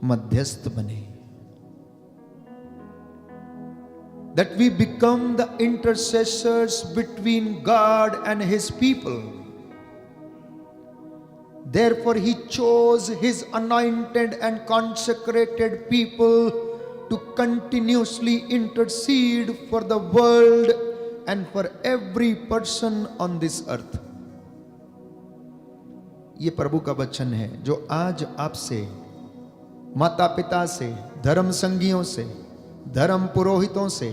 मध्यस्थ बने, that we become the intercessors between God and his people. Therefore he chose his anointed and consecrated people to continuously intercede for the world and for every person on this earth. ये प्रभु का वचन है जो आज आपसे, माता पिता से, धर्म संगियों से, धर्म पुरोहितों से,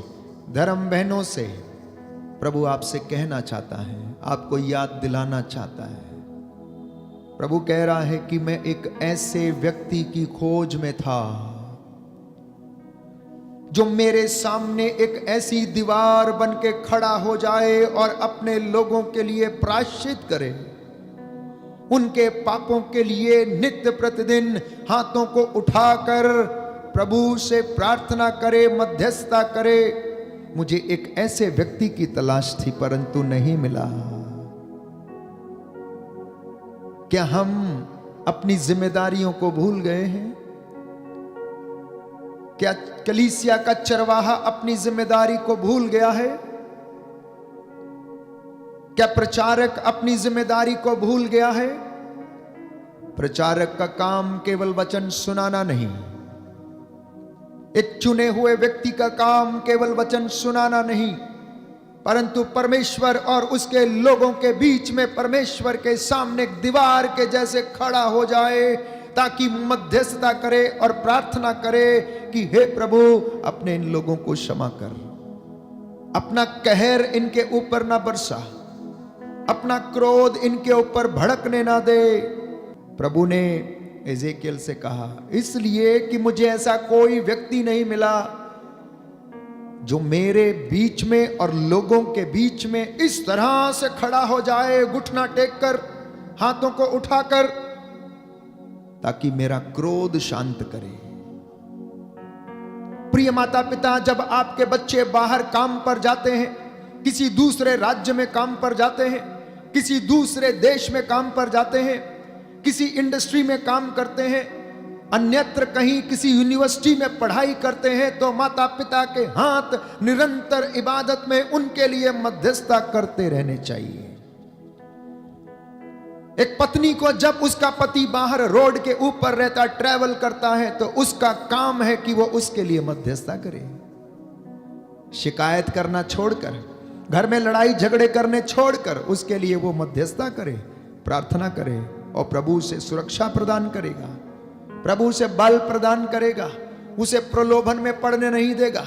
धर्म बहनों से प्रभु आपसे कहना चाहता है, आपको याद दिलाना चाहता है। प्रभु कह रहा है कि मैं एक ऐसे व्यक्ति की खोज में था जो मेरे सामने एक ऐसी दीवार बन के खड़ा हो जाए और अपने लोगों के लिए प्रायश्चित करे, उनके पापों के लिए नित्य प्रतिदिन हाथों को उठाकर प्रभु से प्रार्थना करे, मध्यस्थता करे। मुझे एक ऐसे व्यक्ति की तलाश थी परंतु नहीं मिला। क्या हम अपनी जिम्मेदारियों को भूल गए हैं? क्या कलीसिया का चरवाहा अपनी जिम्मेदारी को भूल गया है? क्या प्रचारक अपनी जिम्मेदारी को भूल गया है? प्रचारक का काम केवल वचन सुनाना नहीं, एक चुने हुए व्यक्ति का काम केवल वचन सुनाना नहीं, परंतु परमेश्वर और उसके लोगों के बीच में परमेश्वर के सामने एक दीवार के जैसे खड़ा हो जाए ताकि मध्यस्थता करे और प्रार्थना करे कि हे प्रभु अपने इन लोगों को क्षमा कर, अपना कहर इनके ऊपर ना बरसा, अपना क्रोध इनके ऊपर भड़कने ना दे। प्रभु ने एजेकियल से कहा, इसलिए कि मुझे ऐसा कोई व्यक्ति नहीं मिला जो मेरे बीच में और लोगों के बीच में इस तरह से खड़ा हो जाए, घुटना टेक कर, हाथों को उठाकर, ताकि मेरा क्रोध शांत करे। प्रिय माता पिता, जब आपके बच्चे बाहर काम पर जाते हैं, किसी दूसरे राज्य में काम पर जाते हैं, किसी दूसरे देश में काम पर जाते हैं, किसी इंडस्ट्री में काम करते हैं, अन्यत्र कहीं किसी यूनिवर्सिटी में पढ़ाई करते हैं, तो माता पिता के हाथ निरंतर इबादत में उनके लिए मध्यस्थता करते रहने चाहिए। एक पत्नी को जब उसका पति बाहर रोड के ऊपर रहता, ट्रैवल करता है, तो उसका काम है कि वो उसके लिए मध्यस्थता करे। शिकायत करना छोड़कर, घर में लड़ाई झगड़े करने छोड़कर उसके लिए वो मध्यस्थता करे, प्रार्थना करे और प्रभु से सुरक्षा प्रदान करेगा, प्रभु से बल प्रदान करेगा, उसे प्रलोभन में पड़ने नहीं देगा।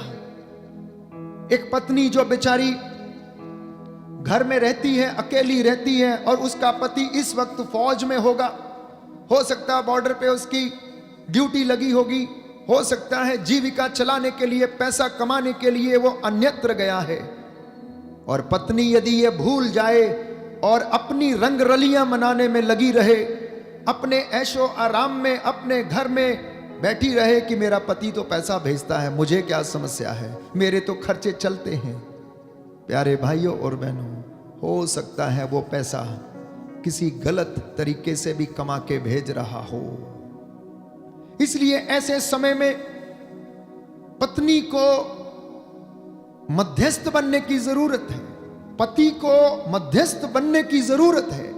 एक पत्नी जो बेचारी घर में रहती है, अकेली रहती है, और उसका पति इस वक्त फौज में होगा, हो सकता है बॉर्डर पे उसकी ड्यूटी लगी होगी, हो सकता है जीविका चलाने के लिए, पैसा कमाने के लिए वो अन्यत्र गया है, और पत्नी यदि ये भूल जाए और अपनी रंगरलियां मनाने में लगी रहे, अपने ऐशो आराम में अपने घर में बैठी रहे कि मेरा पति तो पैसा भेजता है, मुझे क्या समस्या है, मेरे तो खर्चे चलते हैं। प्यारे भाइयों और बहनों, हो सकता है वो पैसा किसी गलत तरीके से भी कमा के भेज रहा हो। इसलिए ऐसे समय में पत्नी को मध्यस्थ बनने की जरूरत है, पति को मध्यस्थ बनने की जरूरत है,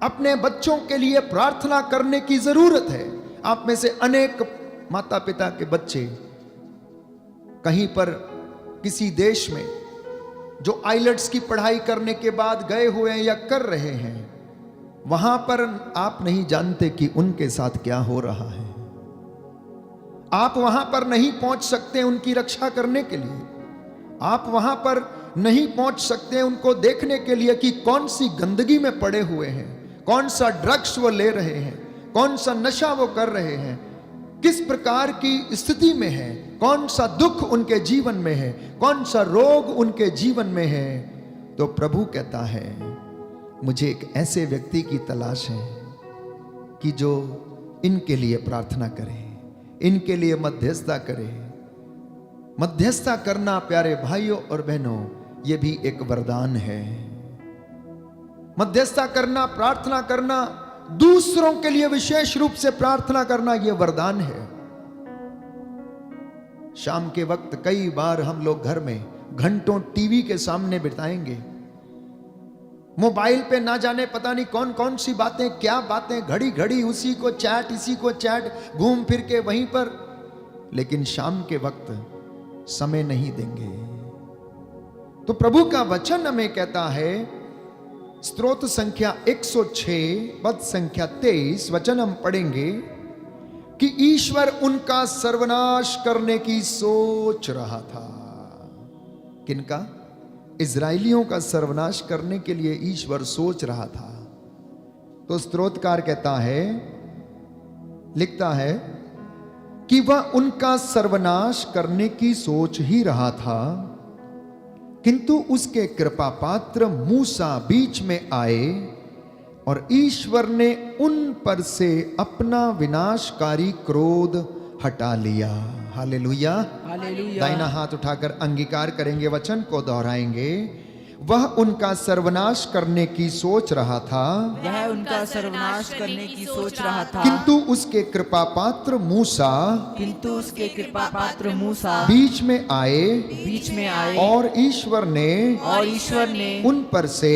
अपने बच्चों के लिए प्रार्थना करने की जरूरत है। आप में से अनेक माता पिता के बच्चे कहीं पर किसी देश में जो आइलेट्स की पढ़ाई करने के बाद गए हुए हैं या कर रहे हैं, वहां पर आप नहीं जानते कि उनके साथ क्या हो रहा है। आप वहां पर नहीं पहुंच सकते उनकी रक्षा करने के लिए, आप वहां पर नहीं पहुंच सकते उनको देखने के लिए कि कौन सी गंदगी में पड़े हुए हैं, कौन सा ड्रग्स वो ले रहे हैं, कौन सा नशा वो कर रहे हैं, किस प्रकार की स्थिति में है, कौन सा दुख उनके जीवन में है, कौन सा रोग उनके जीवन में है। तो प्रभु कहता है, मुझे एक ऐसे व्यक्ति की तलाश है कि जो इनके लिए प्रार्थना करे, इनके लिए मध्यस्थता करे। मध्यस्थता करना प्यारे भाइयों और बहनों, ये भी एक वरदान है। मध्यस्थता करना, प्रार्थना करना, दूसरों के लिए विशेष रूप से प्रार्थना करना, यह वरदान है। शाम के वक्त कई बार हम लोग घर में घंटों टीवी के सामने बिताएंगे, मोबाइल पे ना जाने पता नहीं कौन कौन सी बातें, क्या बातें, घड़ी घड़ी उसी को चैट, इसी को चैट, घूम फिर के वहीं पर, लेकिन शाम के वक्त समय नहीं देंगे। तो प्रभु का वचन हमें कहता है, स्तोत्र संख्या 106 पद संख्या 23 वचन हम पढ़ेंगे कि ईश्वर उनका सर्वनाश करने की सोच रहा था। किनका? इजराइलियों का सर्वनाश करने के लिए ईश्वर सोच रहा था। तो स्तोत्रकार कहता है, लिखता है कि वह उनका सर्वनाश करने की सोच ही रहा था, किंतु उसके कृपा पात्र मूसा बीच में आए और ईश्वर ने उन पर से अपना विनाशकारी क्रोध हटा लिया। Hallelujah, hallelujah. दाहिना हाथ उठाकर अंगीकार करेंगे, वचन को दोहराएंगे। वह उनका सर्वनाश करने की सोच रहा था, वह उनका सर्वनाश करने की सोच रहा था, किंतु उसके कृपा पात्र मूसा किंतु उसके कृपा पात्र मूसा बीच में आए बीच में आए और ईश्वर ने उन पर से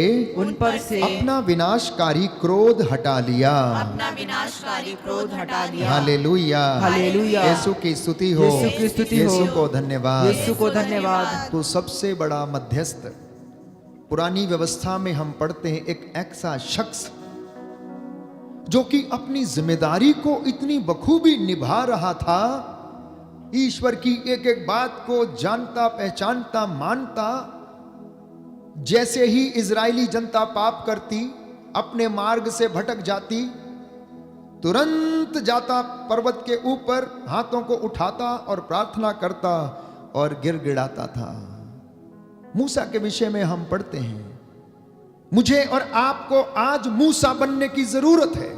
अपना विनाशकारी क्रोध हटा लिया। अपना विनाशकारी क्रोध हटा लिया। Hallelujah, hallelujah. यीशु की स्तुति हो, यीशु की स्तुति हो। यीशु को धन्यवाद, यीशु को धन्यवाद। तो सबसे बड़ा मध्यस्थ पुरानी व्यवस्था में हम पढ़ते हैं, एक ऐसा शख्स जो कि अपनी जिम्मेदारी को इतनी बखूबी निभा रहा था, ईश्वर की एक एक बात को जानता, पहचानता, मानता। जैसे ही इजरायली जनता पाप करती, अपने मार्ग से भटक जाती, तुरंत जाता पर्वत के ऊपर, हाथों को उठाता और प्रार्थना करता और गिड़गिड़ाता था। मूसा के विषय में हम पढ़ते हैं, मुझे और आपको आज मूसा बनने की जरूरत है।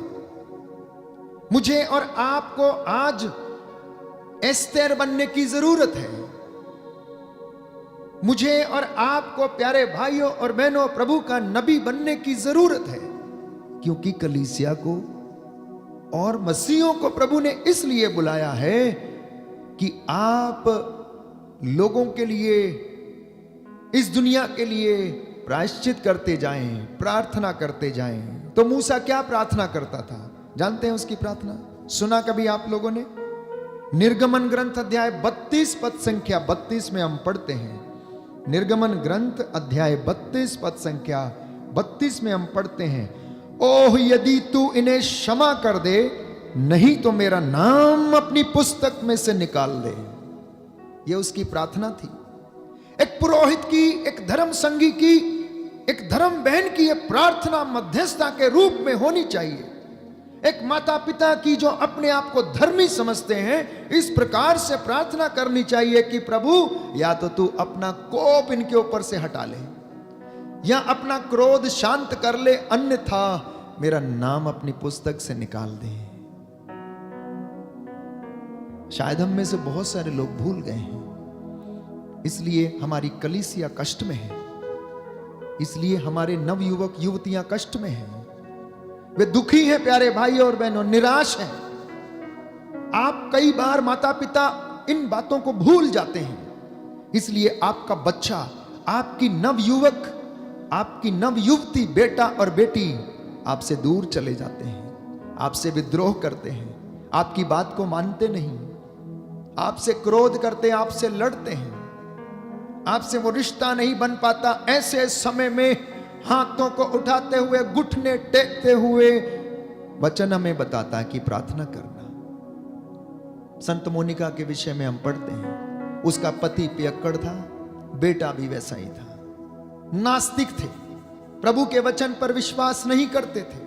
मुझे और आपको आज एस्तेर बनने की जरूरत है। मुझे और आपको प्यारे भाइयों और बहनों प्रभु का नबी बनने की जरूरत है, क्योंकि कलीसिया को और मसीहों को प्रभु ने इसलिए बुलाया है कि आप लोगों के लिए, इस दुनिया के लिए प्रायश्चित करते जाएं, प्रार्थना करते जाएं। तो मूसा क्या प्रार्थना करता था? जानते हैं उसकी प्रार्थना? सुना कभी आप लोगों ने? निर्गमन ग्रंथ अध्याय 32 पद संख्या 32 में हम पढ़ते हैं। निर्गमन ग्रंथ अध्याय 32 पद संख्या 32 में हम पढ़ते हैं, ओह यदि तू इन्हें क्षमा कर दे, नहीं तो मेरा नाम अपनी पुस्तक में से निकाल दे। यह उसकी प्रार्थना थी। एक पुरोहित की, एक धर्म संगी की, एक धर्म बहन की यह प्रार्थना मध्यस्थता के रूप में होनी चाहिए। एक माता पिता की जो अपने आप को धर्मी समझते हैं, इस प्रकार से प्रार्थना करनी चाहिए कि प्रभु या तो तू अपना कोप इनके ऊपर से हटा ले, या अपना क्रोध शांत कर ले, अन्यथा मेरा नाम अपनी पुस्तक से निकाल दे। शायद हम में से बहुत सारे लोग भूल गए हैं, इसलिए हमारी कलीसिया कष्ट में है, इसलिए हमारे नवयुवक युवतियां कष्ट में हैं। वे दुखी हैं प्यारे भाई और बहनों, निराश हैं। आप कई बार माता पिता इन बातों को भूल जाते हैं, इसलिए आपका बच्चा, आपकी नवयुवक, आपकी नवयुवती, बेटा और बेटी आपसे दूर चले जाते हैं, आपसे विद्रोह करते हैं, आपकी बात को मानते नहीं, आपसे क्रोध करते हैं, आपसे लड़ते हैं, आपसे वो रिश्ता नहीं बन पाता। ऐसे समय में हाथों को उठाते हुए, घुटने टेकते हुए वचन हमें बताता है कि प्रार्थना करना। संत मोनिका के विषय में हम पढ़ते हैं, उसका पति पियक्कड़ था, बेटा भी वैसा ही था, नास्तिक थे, प्रभु के वचन पर विश्वास नहीं करते थे।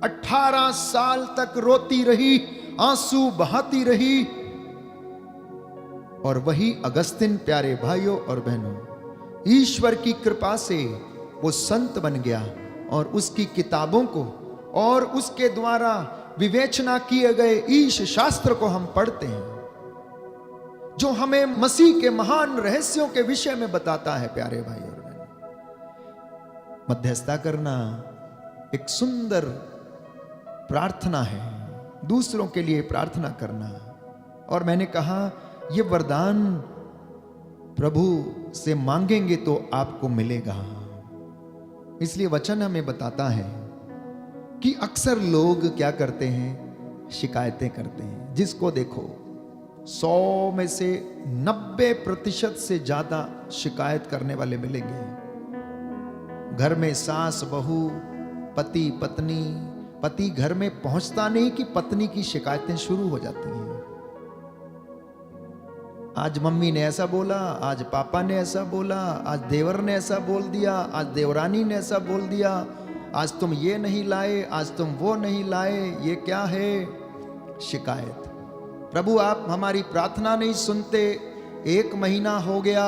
18 साल तक रोती रही, आंसू बहाती रही, और वही अगस्तिन प्यारे भाइयों और बहनों, ईश्वर की कृपा से वो संत बन गया, और उसकी किताबों को और उसके द्वारा विवेचना किए गए ईश शास्त्र को हम पढ़ते हैं, जो हमें मसीह के महान रहस्यों के विषय में बताता है। प्यारे भाई और बहनों, मध्यस्थता करना एक सुंदर प्रार्थना है, दूसरों के लिए प्रार्थना करना। और मैंने कहा ये वरदान प्रभु से मांगेंगे तो आपको मिलेगा। इसलिए वचन हमें बताता है कि अक्सर लोग क्या करते हैं, शिकायतें करते हैं। जिसको देखो 100 में से 90% से ज्यादा शिकायत करने वाले मिलेंगे। घर में सास बहू, पति पत्नी, पति घर में पहुंचता नहीं कि पत्नी की शिकायतें शुरू हो जाती हैं। आज मम्मी ने ऐसा बोला, आज पापा ने ऐसा बोला, आज देवर ने ऐसा बोल दिया, आज देवरानी ने ऐसा बोल दिया, आज तुम ये नहीं लाए, आज तुम वो नहीं लाए। ये क्या है? शिकायत। प्रभु आप हमारी प्रार्थना नहीं सुनते, 1 महीना हो गया,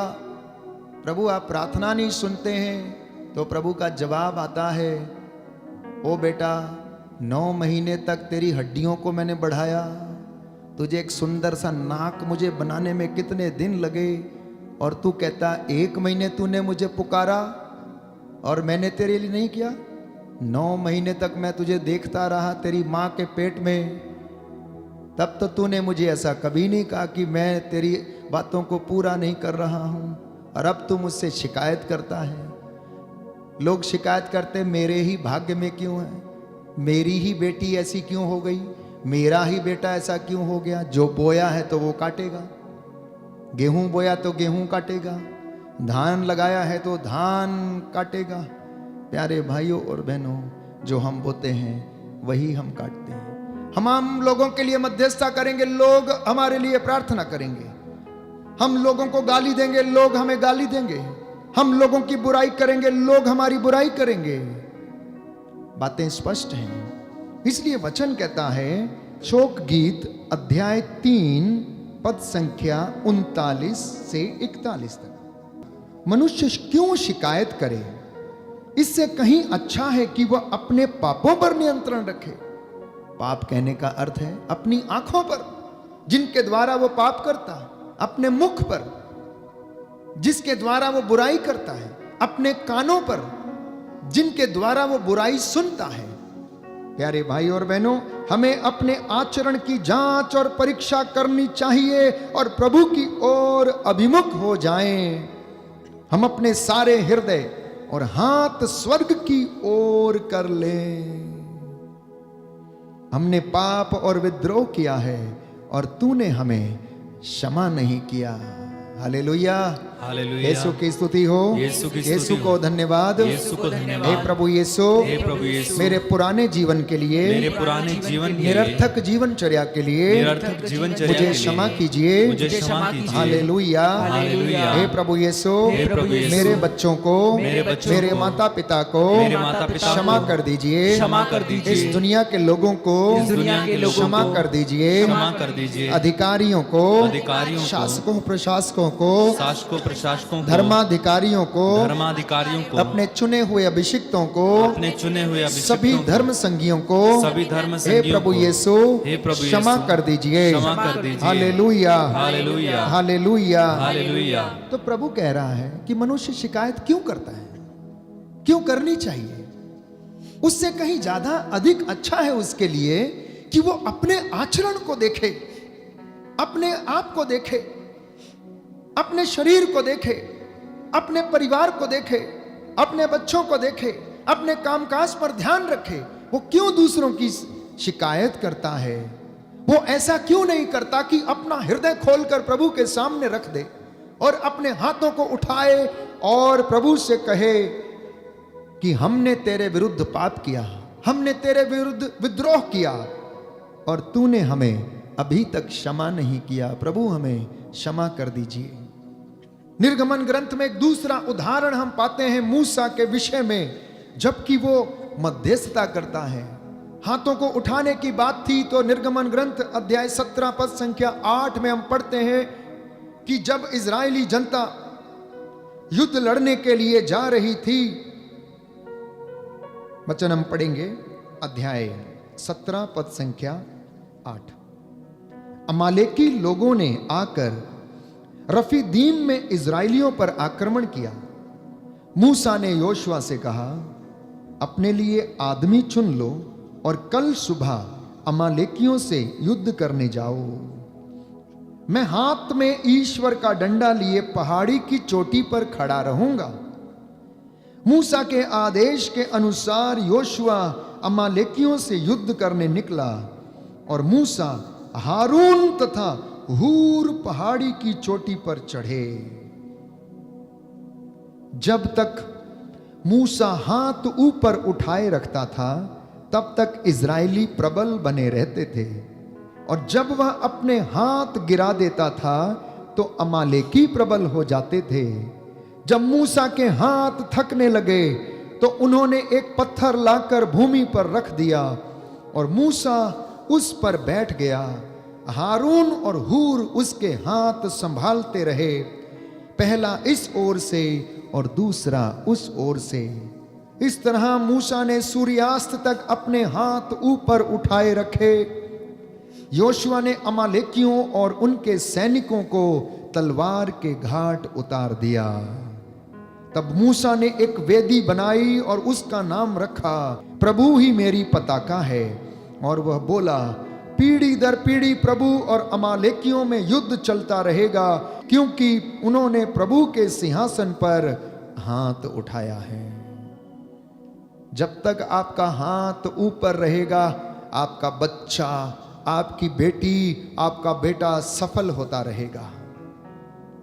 प्रभु आप प्रार्थना नहीं सुनते हैं। तो प्रभु का जवाब आता है, ओ बेटा 9 महीने तक तेरी हड्डियों को मैंने बढ़ाया, तुझे एक सुंदर सा नाक मुझे बनाने में कितने दिन लगे, और तू कहता 1 महीने तूने मुझे पुकारा और मैंने तेरे लिए नहीं किया। 9 महीने तक मैं तुझे देखता रहा तेरी माँ के पेट में, तब तो तूने मुझे ऐसा कभी नहीं कहा कि मैं तेरी बातों को पूरा नहीं कर रहा हूँ, और अब तू मुझसे शिकायत करता है। लोग शिकायत करते मेरे ही भाग्य में क्यों है, मेरी ही बेटी ऐसी क्यों हो गई, मेरा ही बेटा ऐसा क्यों हो गया। जो बोया है तो वो काटेगा, गेहूं बोया तो गेहूं काटेगा, धान लगाया है तो धान काटेगा। प्यारे भाइयों और बहनों, जो हम बोते हैं वही हम काटते हैं। हम लोगों के लिए मध्यस्थता करेंगे, लोग हमारे लिए प्रार्थना करेंगे। हम लोगों को गाली देंगे, लोग हमें गाली देंगे। हम लोगों की बुराई करेंगे, लोग हमारी बुराई करेंगे। बातें स्पष्ट हैं। इसलिए वचन कहता है, शोक गीत अध्याय 3 पद संख्या 39 से 41 तक। मनुष्य क्यों शिकायत करे, इससे कहीं अच्छा है कि वह अपने पापों पर नियंत्रण रखे। पाप कहने का अर्थ है अपनी आंखों पर, जिनके द्वारा वो पाप करता है, अपने मुख पर जिसके द्वारा वो बुराई करता है, अपने कानों पर जिनके द्वारा वो बुराई सुनता है। प्यारे भाई और बहनों, हमें अपने आचरण की जांच और परीक्षा करनी चाहिए और प्रभु की ओर अभिमुख हो जाएं। हम अपने सारे हृदय और हाथ स्वर्ग की ओर कर लें। हमने पाप और विद्रोह किया है और तूने हमें क्षमा नहीं किया। Hallelujah, hallelujah. यीशु की स्तुति हो, यीशु की स्तुति यीशु को हो। धन्यवाद, यीशु को धन्यवाद। हे प्रभु यीशु, हे प्रभु यीशु, मेरे पुराने जीवन के लिए, मेरे पुराने जीवन के लिए, निरर्थक जीवनचर्या के लिए निरर्थक जीवनचर्या मुझे के लिए क्षमा कीजिए। मुझे क्षमा कीजिए। हालेलुया, हालेलुया। हे प्रभु यीशु, हे प्रभु यीशु, मेरे बच्चों को, मेरे बच्चों मेरे को, माता पिता को मेरे माता पिता क्षमा को कर दीजिए। क्षमा कर दीजिए। इस दुनिया के लोगों को इस दुनिया के लोगों क्षमा को कर दीजिए। क्षमा कर दीजिए। अधिकारियों को, अधिकारियों को, शासकों प्रशासकों को, शासकों प्रशासकों को, धर्माधिकारियों को, धर्माधिकारियों को, अपने चुने हुए अभिषिक्तों को, अपने चुने हुए सभी अभिषिक्तों को, धर्म संघियों को, सभी धर्म हे संघियों प्रभु को, यीशु, हे प्रभु क्षमा यीशु, कर दीजिए। क्षमा कर दीजिए। Hallelujah, hallelujah, hallelujah, hallelujah. तो प्रभु कह रहा है कि मनुष्य शिकायत क्यों करता है, क्यों करनी चाहिए। उससे कहीं ज्यादा अधिक अच्छा है उसके लिए कि वो अपने आचरण को देखे, अपने आप को देखे, अपने शरीर को देखे, अपने परिवार को देखे, अपने बच्चों को देखे, अपने कामकाज पर ध्यान रखे। वो क्यों दूसरों की शिकायत करता है, वो ऐसा क्यों नहीं करता कि अपना हृदय खोलकर प्रभु के सामने रख दे और अपने हाथों को उठाए और प्रभु से कहे कि हमने तेरे विरुद्ध पाप किया, हमने तेरे विरुद्ध विद्रोह किया और तूने हमें अभी तक क्षमा नहीं किया। प्रभु हमें क्षमा कर दीजिए। निर्गमन ग्रंथ में एक दूसरा उदाहरण हम पाते हैं मूसा के विषय में, जबकि वो मध्यस्थता करता है। हाथों को उठाने की बात थी तो निर्गमन ग्रंथ अध्याय 17 पद संख्या 8 में हम पढ़ते हैं कि जब इजरायली जनता युद्ध लड़ने के लिए जा रही थी, वचन हम पढ़ेंगे अध्याय 17 पद संख्या 8। अमालेकी लोगों ने आकर रफीदीम में इजराइलियों पर आक्रमण किया। मूसा ने योशुआ से कहा, अपने लिए आदमी चुन लो और कल सुबह अमालेकियों से युद्ध करने जाओ। मैं हाथ में ईश्वर का डंडा लिए पहाड़ी की चोटी पर खड़ा रहूंगा। मूसा के आदेश के अनुसार योशुआ अमालेकियों से युद्ध करने निकला और मूसा, हारून तथा हूर पहाड़ी की चोटी पर चढ़े। जब तक मूसा हाथ ऊपर उठाए रखता था तब तक इजरायली प्रबल बने रहते थे, और जब वह अपने हाथ गिरा देता था तो अमालेकी प्रबल हो जाते थे। जब मूसा के हाथ थकने लगे तो उन्होंने एक पत्थर लाकर भूमि पर रख दिया और मूसा उस पर बैठ गया। हारून और हूर उसके हाथ संभालते रहे, पहला इस ओर से और दूसरा उस ओर से। इस तरह मूसा ने सूर्यास्त तक अपने हाथ ऊपर उठाए रखे। योशुआ ने अमालेकियों और उनके सैनिकों को तलवार के घाट उतार दिया। तब मूसा ने एक वेदी बनाई और उसका नाम रखा, प्रभु ही मेरी पताका है। और वह बोला, पीढ़ी दर पीढ़ी प्रभु और अमालेकियों में युद्ध चलता रहेगा, क्योंकि उन्होंने प्रभु के सिंहासन पर हाथ उठाया है। जब तक आपका हाथ ऊपर रहेगा, आपका बच्चा, आपकी बेटी, आपका बेटा सफल होता रहेगा।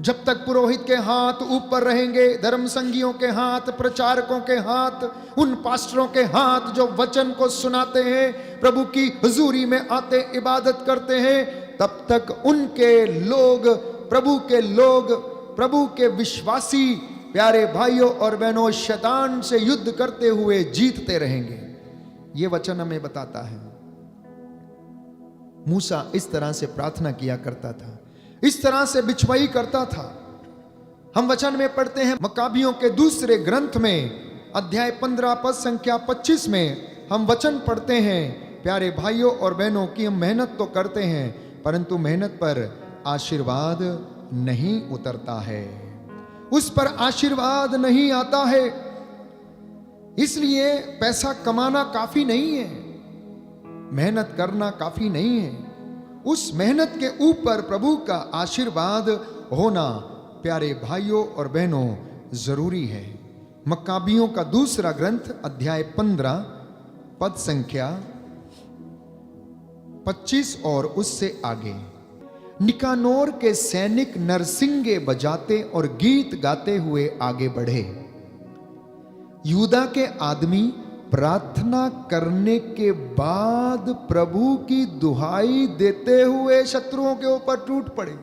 जब तक पुरोहित के हाथ ऊपर रहेंगे, धर्म संगियों के हाथ, प्रचारकों के हाथ, उन पास्टरों के हाथ जो वचन को सुनाते हैं, प्रभु की हुजूरी में आते इबादत करते हैं, तब तक उनके लोग, प्रभु के विश्वासी प्यारे भाइयों और बहनों शैतान से युद्ध करते हुए जीतते रहेंगे। यह वचन हमें बताता है। मूसा इस तरह से प्रार्थना किया करता था, इस तरह से बिछवाई करता था। हम वचन में पढ़ते हैं मकाबियों के दूसरे ग्रंथ में अध्याय 15 पद संख्या 25 में हम वचन पढ़ते हैं, प्यारे भाइयों और बहनों, की हम मेहनत तो करते हैं परंतु मेहनत पर आशीर्वाद नहीं उतरता है, उस पर आशीर्वाद नहीं आता है। इसलिए पैसा कमाना काफी नहीं है, मेहनत करना काफी नहीं है, उस मेहनत के ऊपर प्रभु का आशीर्वाद होना प्यारे भाइयों और बहनों जरूरी है। मक्काबियों का दूसरा ग्रंथ अध्याय 15 पद संख्या 25 और उससे आगे। निकानोर के सैनिक नरसिंगे बजाते और गीत गाते हुए आगे बढ़े। यूदा के आदमी प्रार्थना करने के बाद प्रभु की दुहाई देते हुए शत्रुओं के ऊपर टूट पड़े।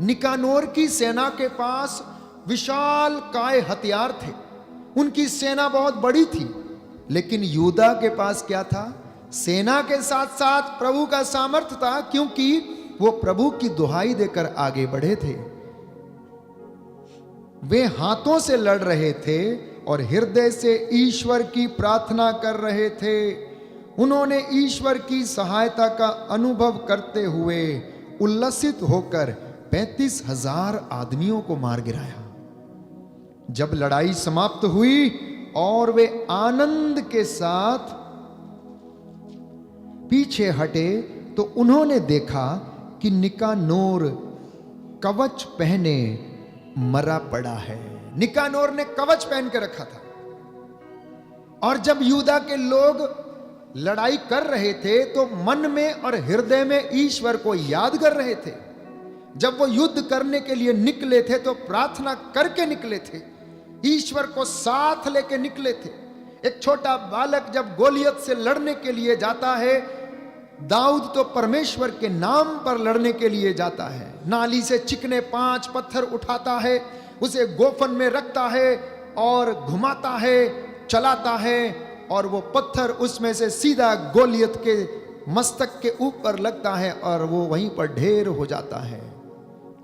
निकानोर की सेना के पास विशाल काय हथियार थे, उनकी सेना बहुत बड़ी थी, लेकिन यूदा के पास क्या था? सेना के साथ साथ प्रभु का सामर्थ्य था, क्योंकि वो प्रभु की दुहाई देकर आगे बढ़े थे। वे हाथों से लड़ रहे थे और हृदय से ईश्वर की प्रार्थना कर रहे थे। उन्होंने ईश्वर की सहायता का अनुभव करते हुए उल्लसित होकर 35,000 आदमियों को मार गिराया। जब लड़ाई समाप्त हुई और वे आनंद के साथ पीछे हटे तो उन्होंने देखा कि निकानोर कवच पहने मरा पड़ा है। निकानोर ने कवच पहन के रखा था। और जब यूदा के लोग लड़ाई कर रहे थे तो मन में और हृदय में ईश्वर को याद कर रहे थे। जब वो युद्ध करने के लिए निकले थे तो प्रार्थना करके निकले थे, ईश्वर को साथ लेके निकले थे। एक छोटा बालक जब गोलियत से लड़ने के लिए जाता है, दाऊद तो परमेश्वर के नाम पर लड़ने के लिए जाता है। नाली से चिकने 5 पत्थर उठाता है, उसे गोफन में रखता है और घुमाता है, चलाता है, और वो पत्थर उसमें से सीधा गोलियत के मस्तक के ऊपर लगता है और वो वहीं पर ढेर हो जाता है।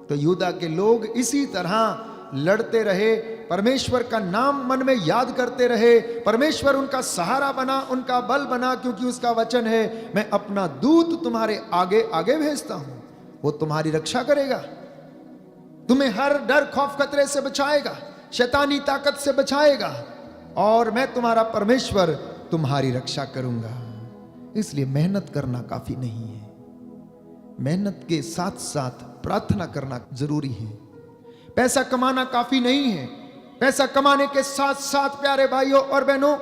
तो यूदा के लोग इसी तरह लड़ते रहे, परमेश्वर का नाम मन में याद करते रहे। परमेश्वर उनका सहारा बना, उनका बल बना, क्योंकि उसका वचन है, मैं अपना दूत तुम्हारे आगे आगे भेजता हूं, वो तुम्हारी रक्षा करेगा, तुम्हें हर डर खौफ खतरे से बचाएगा, शैतानी ताकत से बचाएगा। और मैं तुम्हारा परमेश्वर तुम्हारी रक्षा करूंगा। इसलिए मेहनत करना काफी नहीं है, मेहनत के साथ साथ प्रार्थना करना जरूरी है। पैसा कमाना काफी नहीं है, पैसा कमाने के साथ साथ प्यारे भाइयों और बहनों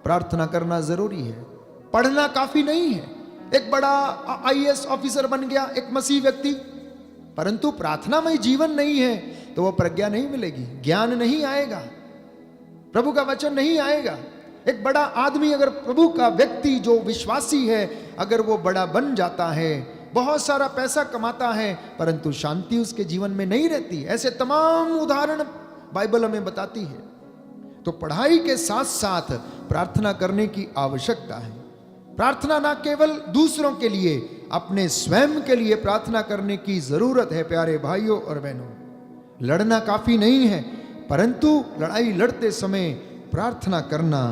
प्रार्थना करना जरूरी है। पढ़ना काफी नहीं है, एक बड़ा IAS ऑफिसर बन गया एक मसीह व्यक्ति, परंतु प्रार्थनामय जीवन नहीं है तो वो प्रज्ञा नहीं मिलेगी, ज्ञान नहीं आएगा, प्रभु का वचन नहीं आएगा। एक बड़ा आदमी अगर प्रभु का व्यक्ति जो विश्वासी है अगर वो बड़ा बन जाता है, बहुत सारा पैसा कमाता है, परंतु शांति उसके जीवन में नहीं रहती, ऐसे तमाम उदाहरण बाइबल हमें बताती है। तो पढ़ाई के साथ साथ प्रार्थना करने की आवश्यकता है। प्रार्थना ना केवल दूसरों के लिए, अपने स्वयं के लिए प्रार्थना करने की जरूरत है प्यारे भाइयों और बहनों। लड़ना काफी नहीं है, परंतु लड़ाई लड़ते समय प्रार्थना करना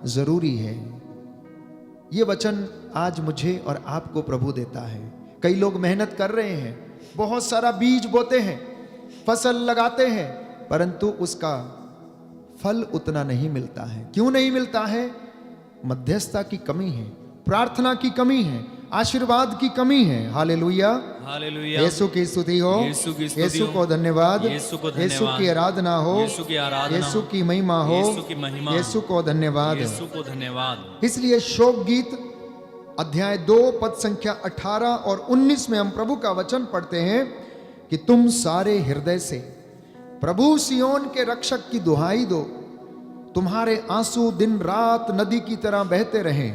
जरूरी है। ये वचन आज मुझे और आपको प्रभु देता है। कई लोग मेहनत कर रहे हैं, बहुत सारा बीज बोते हैं, फसल लगाते हैं, परंतु उसका फल उतना नहीं मिलता है। क्यों नहीं मिलता है? मध्यस्थता की कमी है, प्रार्थना की कमी है, आशीर्वाद की कमी है। हालेलुया, हालेलुया। यीशु की स्तुति हो, यीशु की स्तुति यीशु हो, को धन्यवाद, यीशु को धन्यवाद, यीशु की आराधना हो, यीशु की आराधना यीशु हो, की महिमा हो, यीशु की महिमा, यीशु को धन्यवाद। यीशु को धन्यवाद। इसलिए शोक गीत अध्याय 2 पद संख्या 18 और 19 में हम प्रभु का वचन पढ़ते हैं कि तुम सारे हृदय से प्रभु सियोन के रक्षक की दुहाई दो, तुम्हारे आंसू दिन रात नदी की तरह बहते रहें,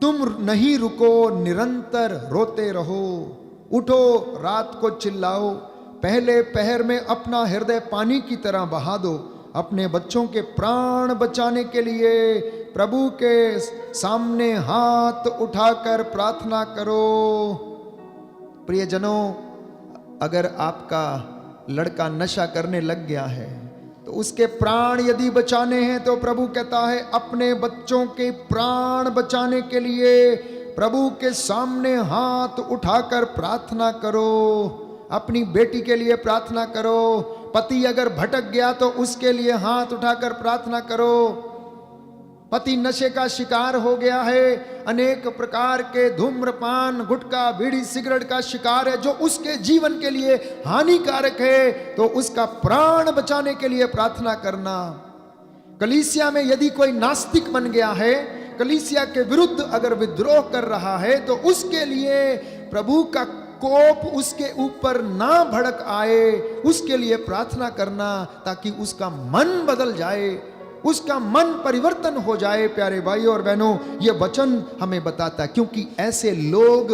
तुम नहीं रुको, निरंतर रोते रहो, उठो रात को चिल्लाओ, पहले पहर में अपना हृदय पानी की तरह बहा दो, अपने बच्चों के प्राण बचाने के लिए प्रभु के सामने हाथ उठाकर प्रार्थना करो। प्रियजनों, अगर आपका लड़का नशा करने लग गया है तो उसके प्राण यदि बचाने हैं तो प्रभु कहता है अपने बच्चों के प्राण बचाने के लिए प्रभु के सामने हाथ उठाकर प्रार्थना करो। अपनी बेटी के लिए प्रार्थना करो, पति अगर भटक गया तो उसके लिए हाथ उठाकर प्रार्थना करो। पति नशे का शिकार हो गया है, अनेक प्रकार के धूम्रपान, गुटखा, बीड़ी, सिगरेट का शिकार है जो उसके जीवन के लिए हानिकारक है, तो उसका प्राण बचाने के लिए प्रार्थना करना। कलीसिया में यदि कोई नास्तिक बन गया है, कलीसिया के विरुद्ध अगर विद्रोह कर रहा है, तो उसके लिए प्रभु का कोप उसके ऊपर ना भड़क आए, उसके लिए प्रार्थना करना ताकि उसका मन बदल जाए, उसका मन परिवर्तन हो जाए। प्यारे भाइयों और बहनों, ये वचन हमें बताता है, क्योंकि ऐसे लोग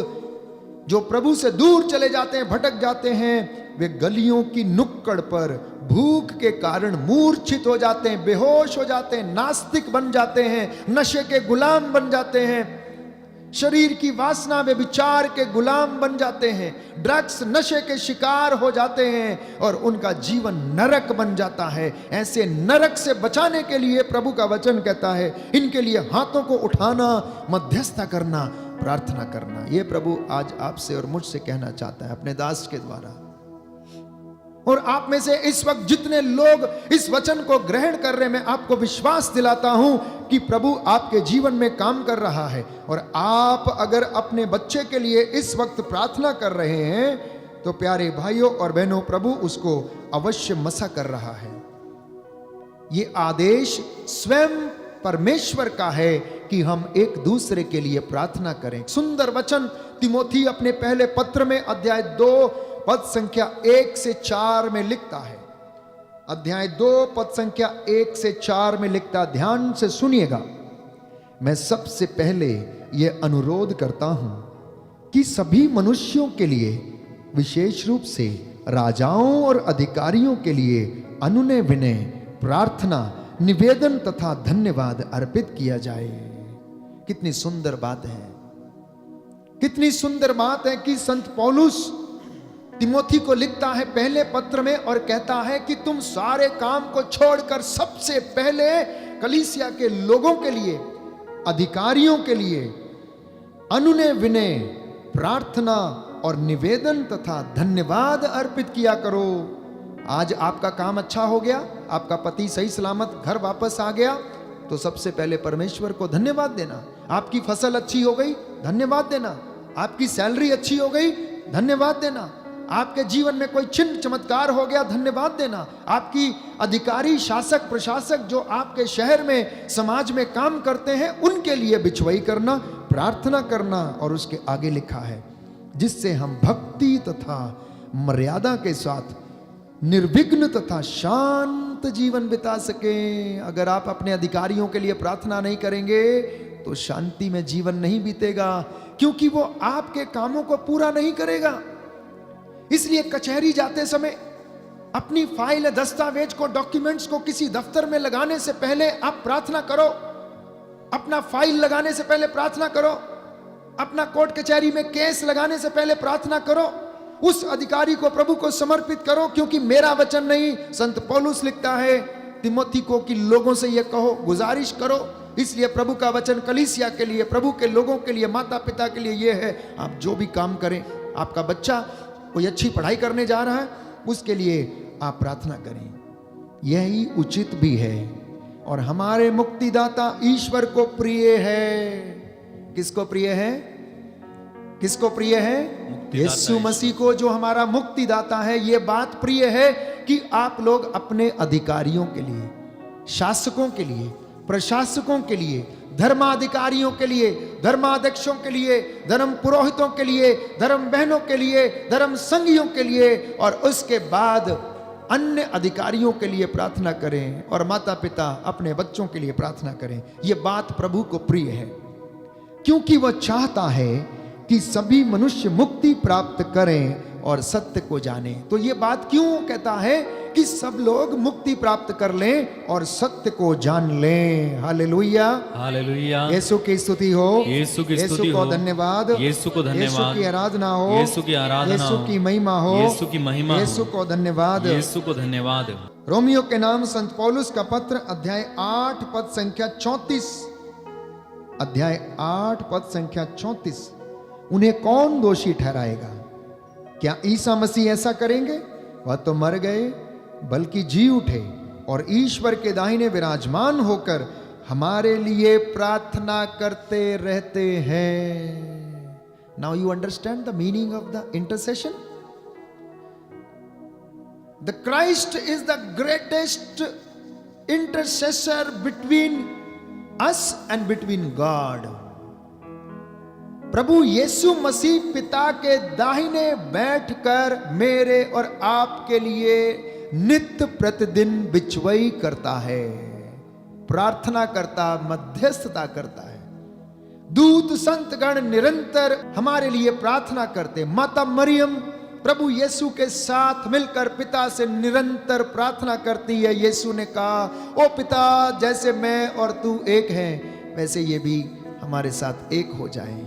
जो प्रभु से दूर चले जाते हैं, भटक जाते हैं, वे गलियों की नुक्कड़ पर भूख के कारण मूर्छित हो जाते हैं, बेहोश हो जाते हैं, नास्तिक बन जाते हैं, नशे के गुलाम बन जाते हैं, शरीर की वासना में विचार के गुलाम बन जाते हैं, ड्रग्स नशे के शिकार हो जाते हैं और उनका जीवन नरक बन जाता है। ऐसे नरक से बचाने के लिए प्रभु का वचन कहता है इनके लिए हाथों को उठाना, मध्यस्थता करना, प्रार्थना करना। ये प्रभु आज आपसे और मुझसे कहना चाहता है अपने दास के द्वारा। और आप में से इस वक्त जितने लोग इस वचन को ग्रहण कर रहे हैं, मैं आपको विश्वास दिलाता हूं कि प्रभु आपके जीवन में काम कर रहा है। और आप अगर अपने बच्चे के लिए इस वक्त प्रार्थना कर रहे हैं तो प्यारे भाइयों और बहनों, प्रभु उसको अवश्य मसा कर रहा है। ये आदेश स्वयं परमेश्वर का है कि हम एक दूसरे के लिए प्रार्थना करें। सुंदर वचन तिमोथी अपने पहले पत्र में अध्याय 2 पद संख्या 1 से 4 में लिखता है। अध्याय 2 पद संख्या 1 से 4 में लिखता, ध्यान से सुनिएगा। मैं सबसे पहले यह अनुरोध करता हूं कि सभी मनुष्यों के लिए, विशेष रूप से राजाओं और अधिकारियों के लिए अनुनय विनय, प्रार्थना, निवेदन तथा धन्यवाद अर्पित किया जाए। कितनी सुंदर बात है, कितनी सुंदर बात है कि संत पौलुस तिमोथी को लिखता है पहले पत्र में और कहता है कि तुम सारे काम को छोड़कर सबसे पहले कलीसिया के लोगों के लिए, अधिकारियों के लिए अनुनय विनय, प्रार्थना और निवेदन तथा धन्यवाद अर्पित किया करो। आज आपका काम अच्छा हो गया, आपका पति सही सलामत घर वापस आ गया, तो सबसे पहले परमेश्वर को धन्यवाद देना। आपकी फसल अच्छी हो गई, धन्यवाद देना। आपकी सैलरी अच्छी हो गई, धन्यवाद देना। आपके जीवन में कोई चिन्ह चमत्कार हो गया, धन्यवाद देना। आपकी अधिकारी, शासक, प्रशासक जो आपके शहर में, समाज में काम करते हैं, उनके लिए बिछवाई करना, प्रार्थना करना। और उसके आगे लिखा है, जिससे हम भक्ति तथा मर्यादा के साथ निर्विघ्न तथा शांत जीवन बिता सके। अगर आप अपने अधिकारियों के लिए प्रार्थना नहीं करेंगे तो शांति में जीवन नहीं बीतेगा, क्योंकि वो आपके कामों को पूरा नहीं करेगा। इसलिए कचहरी जाते समय अपनी फाइल, दस्तावेज को, डॉक्यूमेंट्स को किसी दफ्तर में लगाने से पहले आप प्रार्थना करो। अपना फाइल लगाने से पहले प्रार्थना करो। अपना कोर्ट कचहरी में केस लगाने से पहले प्रार्थना करो। उस अधिकारी को प्रभु को समर्पित करो, क्योंकि मेरा वचन नहीं, संत पौलुस लिखता है तिमोथी को कि लोगों से यह कहो, गुजारिश करो। इसलिए प्रभु का वचन कलीसिया के लिए, प्रभु के लोगों के लिए, माता पिता के लिए यह है, आप जो भी काम करें, आपका बच्चा कोई अच्छी पढ़ाई करने जा रहा है, उसके लिए आप प्रार्थना करें। यही उचित भी है और हमारे मुक्तिदाता ईश्वर को प्रिय है। किसको प्रिय है? किसको प्रिय है? यीशु मसीह को, जो हमारा मुक्तिदाता है। यह बात प्रिय है कि आप लोग अपने अधिकारियों के लिए, शासकों के लिए, प्रशासकों के लिए, धर्माधिकारियों के लिए, धर्माध्यक्षों के लिए, धर्म पुरोहितों के लिए, धर्म बहनों के लिए, धर्म संघियों के लिए और उसके बाद अन्य अधिकारियों के लिए प्रार्थना करें और माता पिता अपने बच्चों के लिए प्रार्थना करें। यह बात प्रभु को प्रिय है, क्योंकि वह चाहता है कि सभी मनुष्य मुक्ति प्राप्त करें और सत्य को जानें। तो यह बात क्यों कहता है कि सब लोग मुक्ति प्राप्त कर लें और सत्य को जान लें। Hallelujah, hallelujah. यीशु की स्तुति हो, यीशु की स्तुति यीशु को हो, धन्यवाद, यीशु को धन्यवाद, यीशु की आराधना हो, यीशु की आराधना यीशु हो, की महिमा हो, यीशु की महिमा हो, यीशु को धन्यवाद, यीशु को धन्यवाद। रोमियो के नाम संत पौलुस का पत्र अध्याय 8 पद संख्या 34, अध्याय 8 पद संख्या 34। उन्हें कौन दोषी ठहराएगा? क्या ईसा मसीह ऐसा करेंगे? वह तो मर गए, बल्कि जी उठे और ईश्वर के दाहिने विराजमान होकर हमारे लिए प्रार्थना करते रहते हैं। Now you understand the meaning of the intercession. The Christ is the greatest intercessor between us and between God. प्रभु यीशु मसीह पिता के दाहिने बैठकर मेरे और आपके लिए नित्य प्रतिदिन बिचवई करता है, प्रार्थना करता, मध्यस्थता करता है। दूत संतगण निरंतर हमारे लिए प्रार्थना करते। माता मरियम प्रभु यीशु के साथ मिलकर पिता से निरंतर प्रार्थना करती है। यीशु ने कहा, ओ पिता, जैसे मैं और तू एक हैं, वैसे ये भी हमारे साथ एक हो जाए।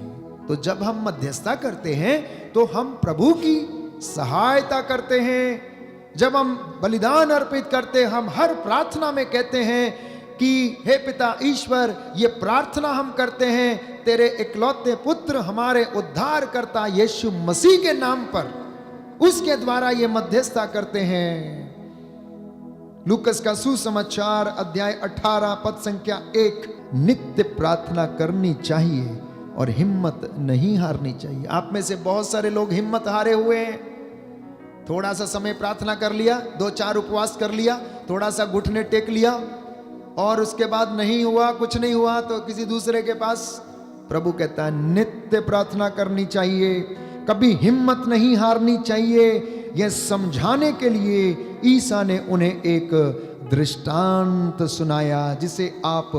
तो जब हम मध्यस्थता करते हैं तो हम प्रभु की सहायता करते हैं। जब हम बलिदान अर्पित करते हैं, हम हर प्रार्थना में कहते हैं कि हे पिता ईश्वर, ये प्रार्थना हम करते हैं तेरे इकलौते पुत्र हमारे उद्धार करता यीशु मसीह के नाम पर, उसके द्वारा ये मध्यस्थता करते हैं। लूकस का सुसमाचार अध्याय 18 पद संख्या 1। नित्य प्रार्थना करनी चाहिए और हिम्मत नहीं हारनी चाहिए। आप में से बहुत सारे लोग हिम्मत हारे हुए हैं। थोड़ा सा समय प्रार्थना कर लिया, 2-4 उपवास कर लिया, थोड़ा सा घुटने टेक लिया और उसके बाद नहीं हुआ, कुछ नहीं हुआ तो किसी दूसरे के पास। प्रभु कहता है नित्य प्रार्थना करनी चाहिए, कभी हिम्मत नहीं हारनी चाहिए। यह समझाने के लिए ईसा ने उन्हें एक दृष्टांत सुनाया, जिसे आप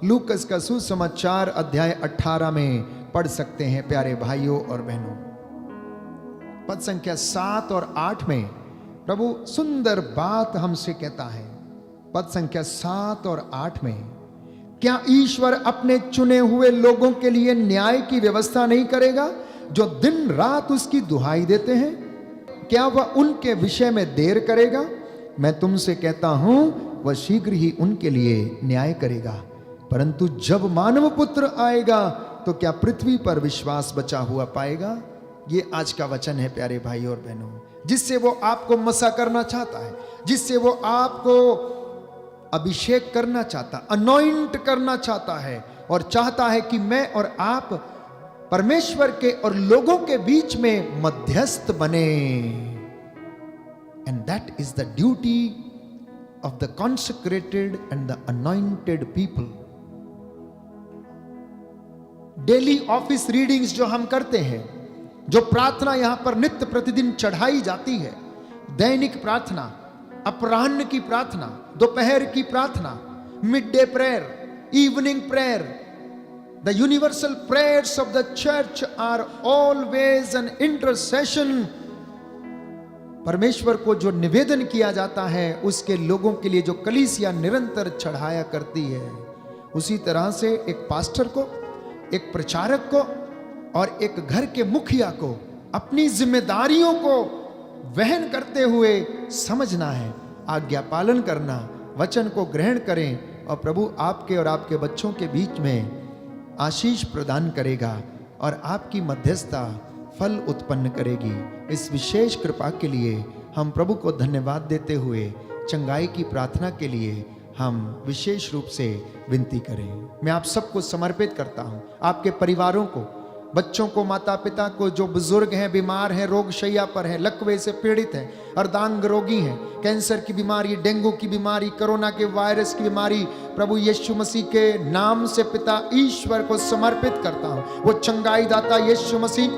लूकस का सुसमाचार अध्याय 18 में पढ़ सकते हैं। प्यारे भाइयों और बहनों, पद संख्या 7 और 8 में प्रभु सुंदर बात हमसे कहता है। पद संख्या 7 और 8 में, क्या ईश्वर अपने चुने हुए लोगों के लिए न्याय की व्यवस्था नहीं करेगा, जो दिन रात उसकी दुहाई देते हैं? क्या वह उनके विषय में देर करेगा? मैं तुमसे कहता हूं, वह शीघ्र ही उनके लिए न्याय करेगा। परंतु जब मानव पुत्र आएगा तो क्या पृथ्वी पर विश्वास बचा हुआ पाएगा? ये आज का वचन है प्यारे भाई और बहनों। जिससे वो आपको मसा करना चाहता है, जिससे वो आपको अभिषेक करना चाहता, अनॉइंट करना चाहता है, और चाहता है कि मैं और आप परमेश्वर के और लोगों के बीच में मध्यस्थ बने। And that is the duty of the consecrated and the anointed people. Daily office readings जो हम करते हैं, जो प्रार्थना यहां पर नित्य प्रतिदिन चढ़ाई जाती है, दैनिक प्रार्थना, अपराह्न की प्रार्थना, दोपहर की प्रार्थना, mid day prayer, evening prayer, the universal prayers of the church are always an intercession. परमेश्वर को जो निवेदन किया जाता है, उसके लोगों के लिए जो कलीसिया निरंतर चढ़ाया करती है, उसी तरह से एक पास्टर को, एक प्रचारक को और एक घर के मुखिया को अपनी जिम्मेदारियों को वहन करते हुए समझना है, आज्ञा पालन करना, वचन को ग्रहण करें, और प्रभु आपके और आपके बच्चों के बीच में आशीष प्रदान करेगा और आपकी मध्यस्थता फल उत्पन्न करेगी। इस विशेष कृपा के लिए हम प्रभु को धन्यवाद देते हुए चंगाई की प्रार्थना के लिए हम विशेष रूप से विनती करें। मैं आप सबको समर्पित करता हूं, आपके परिवारों को, बच्चों को, माता पिता को, जो बुजुर्ग हैं, बीमार हैं, रोग शैया पर हैं, लकवे से पीड़ित हैं, अर्धांग रोगी हैं, कैंसर की बीमारी, डेंगू की बीमारी, कोरोना के वायरस की बीमारी, प्रभु यीशु मसीह के नाम से पिता ईश्वर को समर्पित करता हूं। वो चंगाई दाता यीशु मसीह,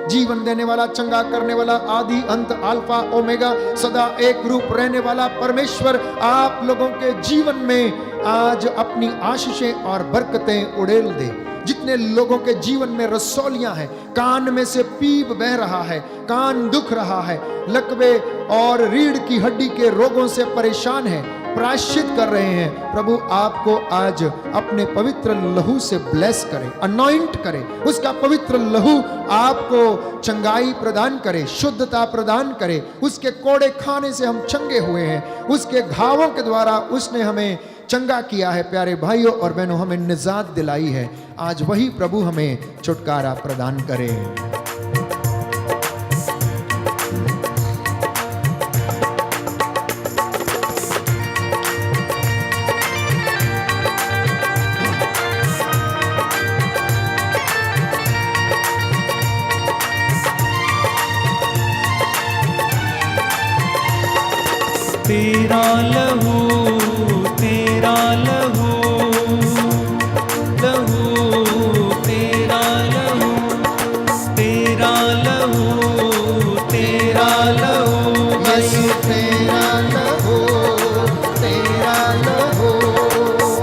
जीवन देने वाला, चंगा करने वाला, आदि अंत, अल्फा ओमेगा, सदा एक रूप रहने वाला परमेश्वर आप लोगों के जीवन में आज अपनी आशीषें और बरकतें उड़ेल दे। जितने लोगों के जीवन में रसौलियां हैं, कान में से पीप बह रहा है, कान दुख रहा है, लकवे और रीढ़ की हड्डी के रोगों से परेशान हैं, प्रायश्चित कर रहे हैं, प्रभु आपको आज अपने पवित्र लहू से ब्लेस करे, अनॉइंट करे, उसका पवित्र लहू आपको चंगाई प्रदान करे, शुद्धता प्रदान करे। उसके कोड़े खाने से हम चंगे हुए हैं, उसके घावों के द्वारा उसने हमें चंगा किया है। प्यारे भाइयों और बहनों, हमें निजात दिलाई है, आज वही प्रभु हमें छुटकारा प्रदान करे। तेरा लहू, तेरा लहू, लहू, तेरा लहू, तेरा लहू, तेरा लहू, यीशु तेरा लहू, तेरा लहू,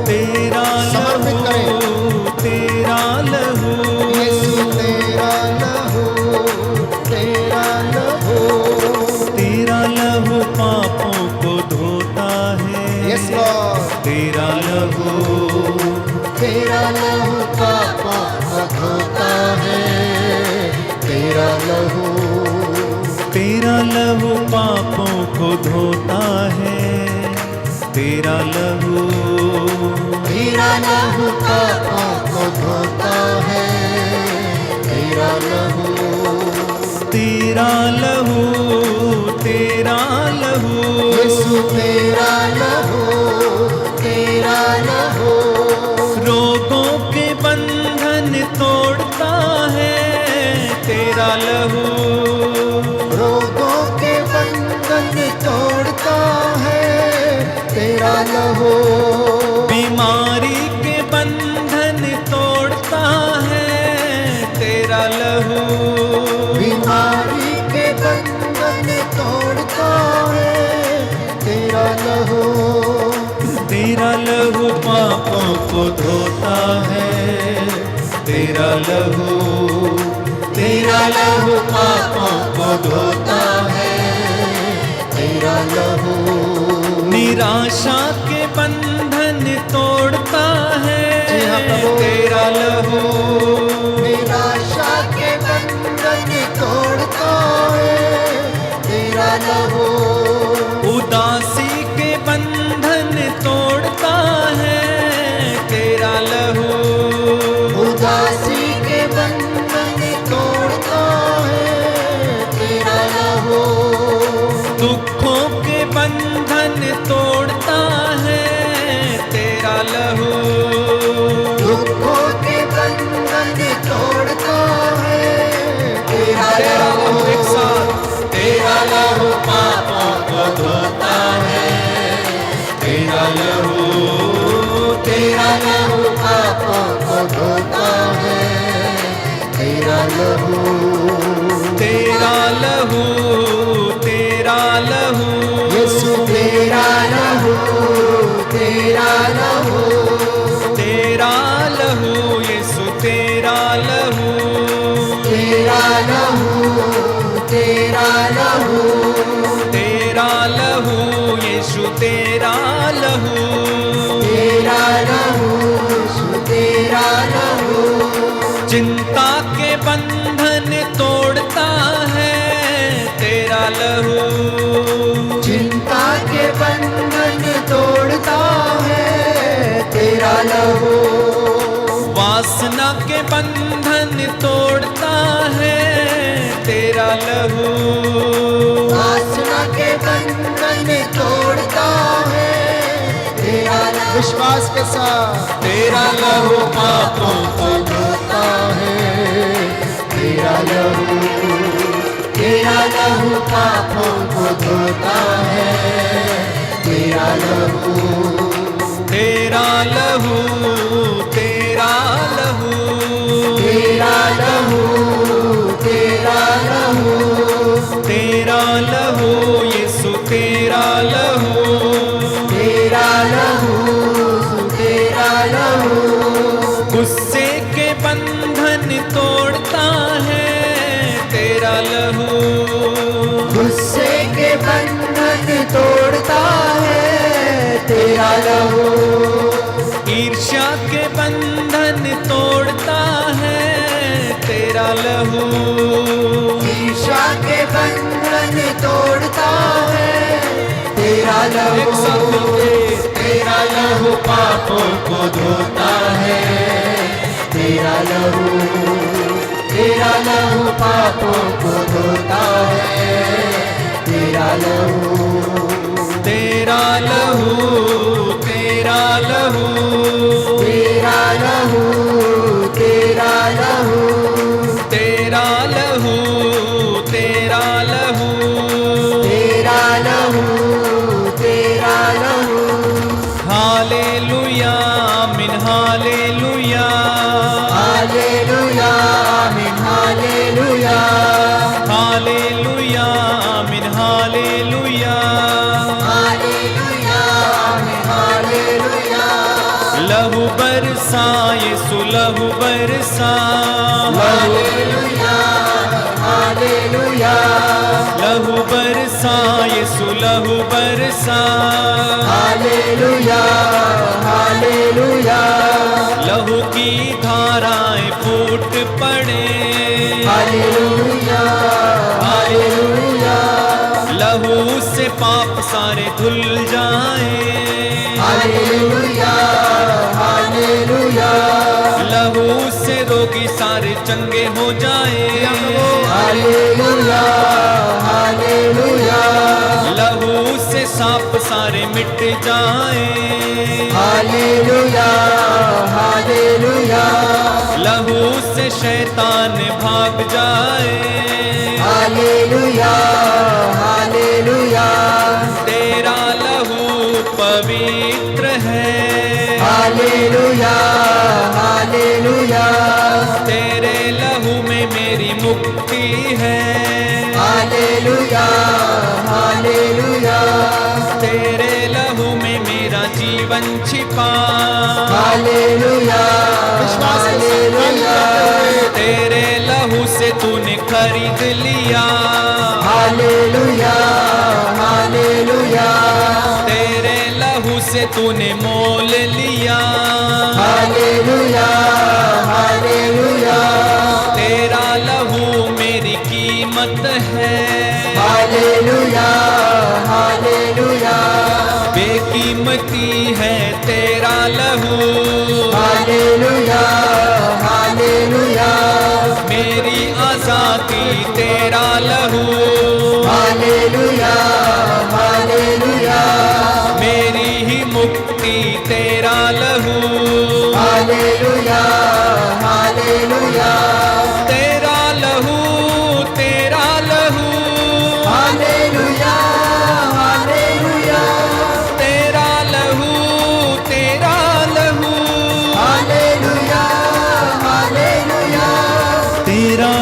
तेरा समर्पित लहू, तेरा लहू, यीशु तेरा लहू, तेरा लहू, तेरा लहू पापों को धोता है। यस लॉर्ड, तेरा लहू, तेरा लहू पापों को धोता है, तेरा लहू, तेरा लहू पापों को धोता है, तेरा लहू, तेरा लहू पापों को धोता है, तेरा लहू, तेरा लहू, तेरा लहू, यीशु तेरा लहू, तेरा लहू, रोगों के बंधन तोड़ता है, तेरा लहू, रोगों के बंधन तोड़ता है, तेरा लहू, बीमारी के बंधन तोड़ता है, तेरा लहू, बीमारी के बंधन तोड़ता है, तेरा लहू, तेरा लहू पापों को धोता है, तेरा लहू, तेरा लहू पापों को धोता है, तेरा लहू, निराशा के बंधन तोड़ता है, जी हाँ प्रभु। तेरा लहू, निराशा के बंधन तोड़ता है, तेरा लहू, उदासी के बंधन तोड़ता है, तेरा लहू, उदासी के बंधन तोड़ता है, तेरा लहू, तेरा लहू, तेरा लहू, तेरा लहू, यीशु तेरा लहू, तेरा लहू, तेरा लहू, यीशु तेरा लहू, तेरा लहू, तेरा लहू, तेरा लहू, यीशु तेरा लहू, तेरा लहू, यीशु तेरा लहू, चिंता के बंधन तोड़ता है तेरा लहू, चिंता के बंधन तोड़ता है तेरा लहू, वासना के बंधन तोड़ता है तेरा लहू, वासना के बंधन तोड़ता है तेरा लहू, विश्वास के साथ तेरा लहू पापों को धोता है तेरा लहू, तेरा लहू पापों को धोता है तेरा लहू, तेरा लहू, तेरा लहू, तेरा लहू, तेरा लहू, तेरा लहू, यीशु तेरा लहू, तेरा लहू, तेरा लहू, गुस्से के बंधन तोड़ता है तेरा लहू, गुस्से के बंधन तोड़ता है तेरा लहू, ईर्ष्या के बंधन तोड़ता है तेरा लहू, ईर्ष्या के बंधन तोड़ता है तेरा लहू, एक साथ मिलके तेरा लहू पापों को धोता है तेरा लहू, तेरा लहू पापों को धोता है तेरा लहू, तेरा लहू, तेरा लहू, तेरा लहू, तेरा लहू, तेरा लहू, तेरा लहू, तेरा लहू, तेरा लहू, हालेलुया, आमीन हालेलुया, हालेलुया, आमीन हालेलुया, हालेलुया, आमीन हालेलुया, हालेलुया, आमीन हालेलुया, लहू बरसा यीशु लहू बरसा, हालेलुया, हालेलुया, लहू बरसा यीशु लहू बरसा, हालेलुया, हालेलुया, लहू की धाराएं फूट पड़े, हालेलुया, हालेलुया, लहू से पाप सारे धुल जाए, हालेलुया, हालेलुया, लहू से रोगी सारे चंगे हो जाए, हालेलुया, हालेलुया, लहू से सांप सारे मिट जाए, हालेलुया, हालेलुया, लहू से शैतान भाग जाए, हालेलुया, हालेलुया, तेरा लहू पवित्र है, हालेलुया, हालेलुया, तेरे लहू में मेरी मुक्ति है, हालेलुया, हालेलुया, तेरे लहू में मेरा जीवन छिपा, हालेलुया, हालेलुया, तेरे लहू से तूने खरीद लिया, हालेलुया, हालेलुया, तेरे लहू से तूने मोल लिया, हालेलुया, हालेलुया, तेरा लहू मेरी कीमत है, हालेलुया, हालेलुया, बेकीमती है तेरा लहू, हालेलुया, हालेलुया, मेरी आजादी तेरा लहू, हालेलुया, हालेलुया, मेरी ही मुक्ति तेरा लहू, हालेलुया, हालेलुया, तेरा लहू, तेरा लहू, हालेलुया, हालेलुया, तेरा लहू, तेरा लहू, हालेलुया, हालेलुया, तेरा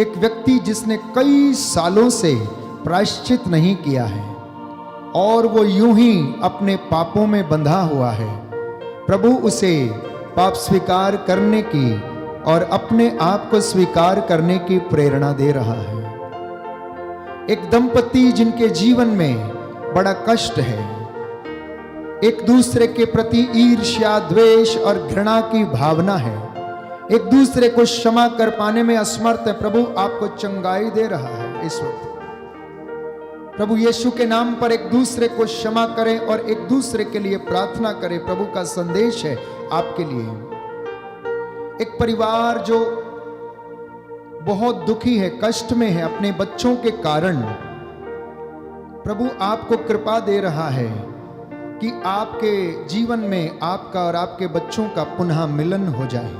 एक व्यक्ति जिसने कई सालों से प्रायश्चित नहीं किया है और वो यूं ही अपने पापों में बंधा हुआ है, प्रभु उसे पाप स्वीकार करने की और अपने आप को स्वीकार करने की प्रेरणा दे रहा है। एक दंपति जिनके जीवन में बड़ा कष्ट है, एक दूसरे के प्रति ईर्ष्या, द्वेष और घृणा की भावना है, एक दूसरे को क्षमा कर पाने में असमर्थ है, प्रभु आपको चंगाई दे रहा है। इस वक्त प्रभु यीशु के नाम पर एक दूसरे को क्षमा करें और एक दूसरे के लिए प्रार्थना करें। प्रभु का संदेश है आपके लिए। एक परिवार जो बहुत दुखी है, कष्ट में है अपने बच्चों के कारण, प्रभु आपको कृपा दे रहा है कि आपके जीवन में आपका और आपके बच्चों का पुनः मिलन हो जाए।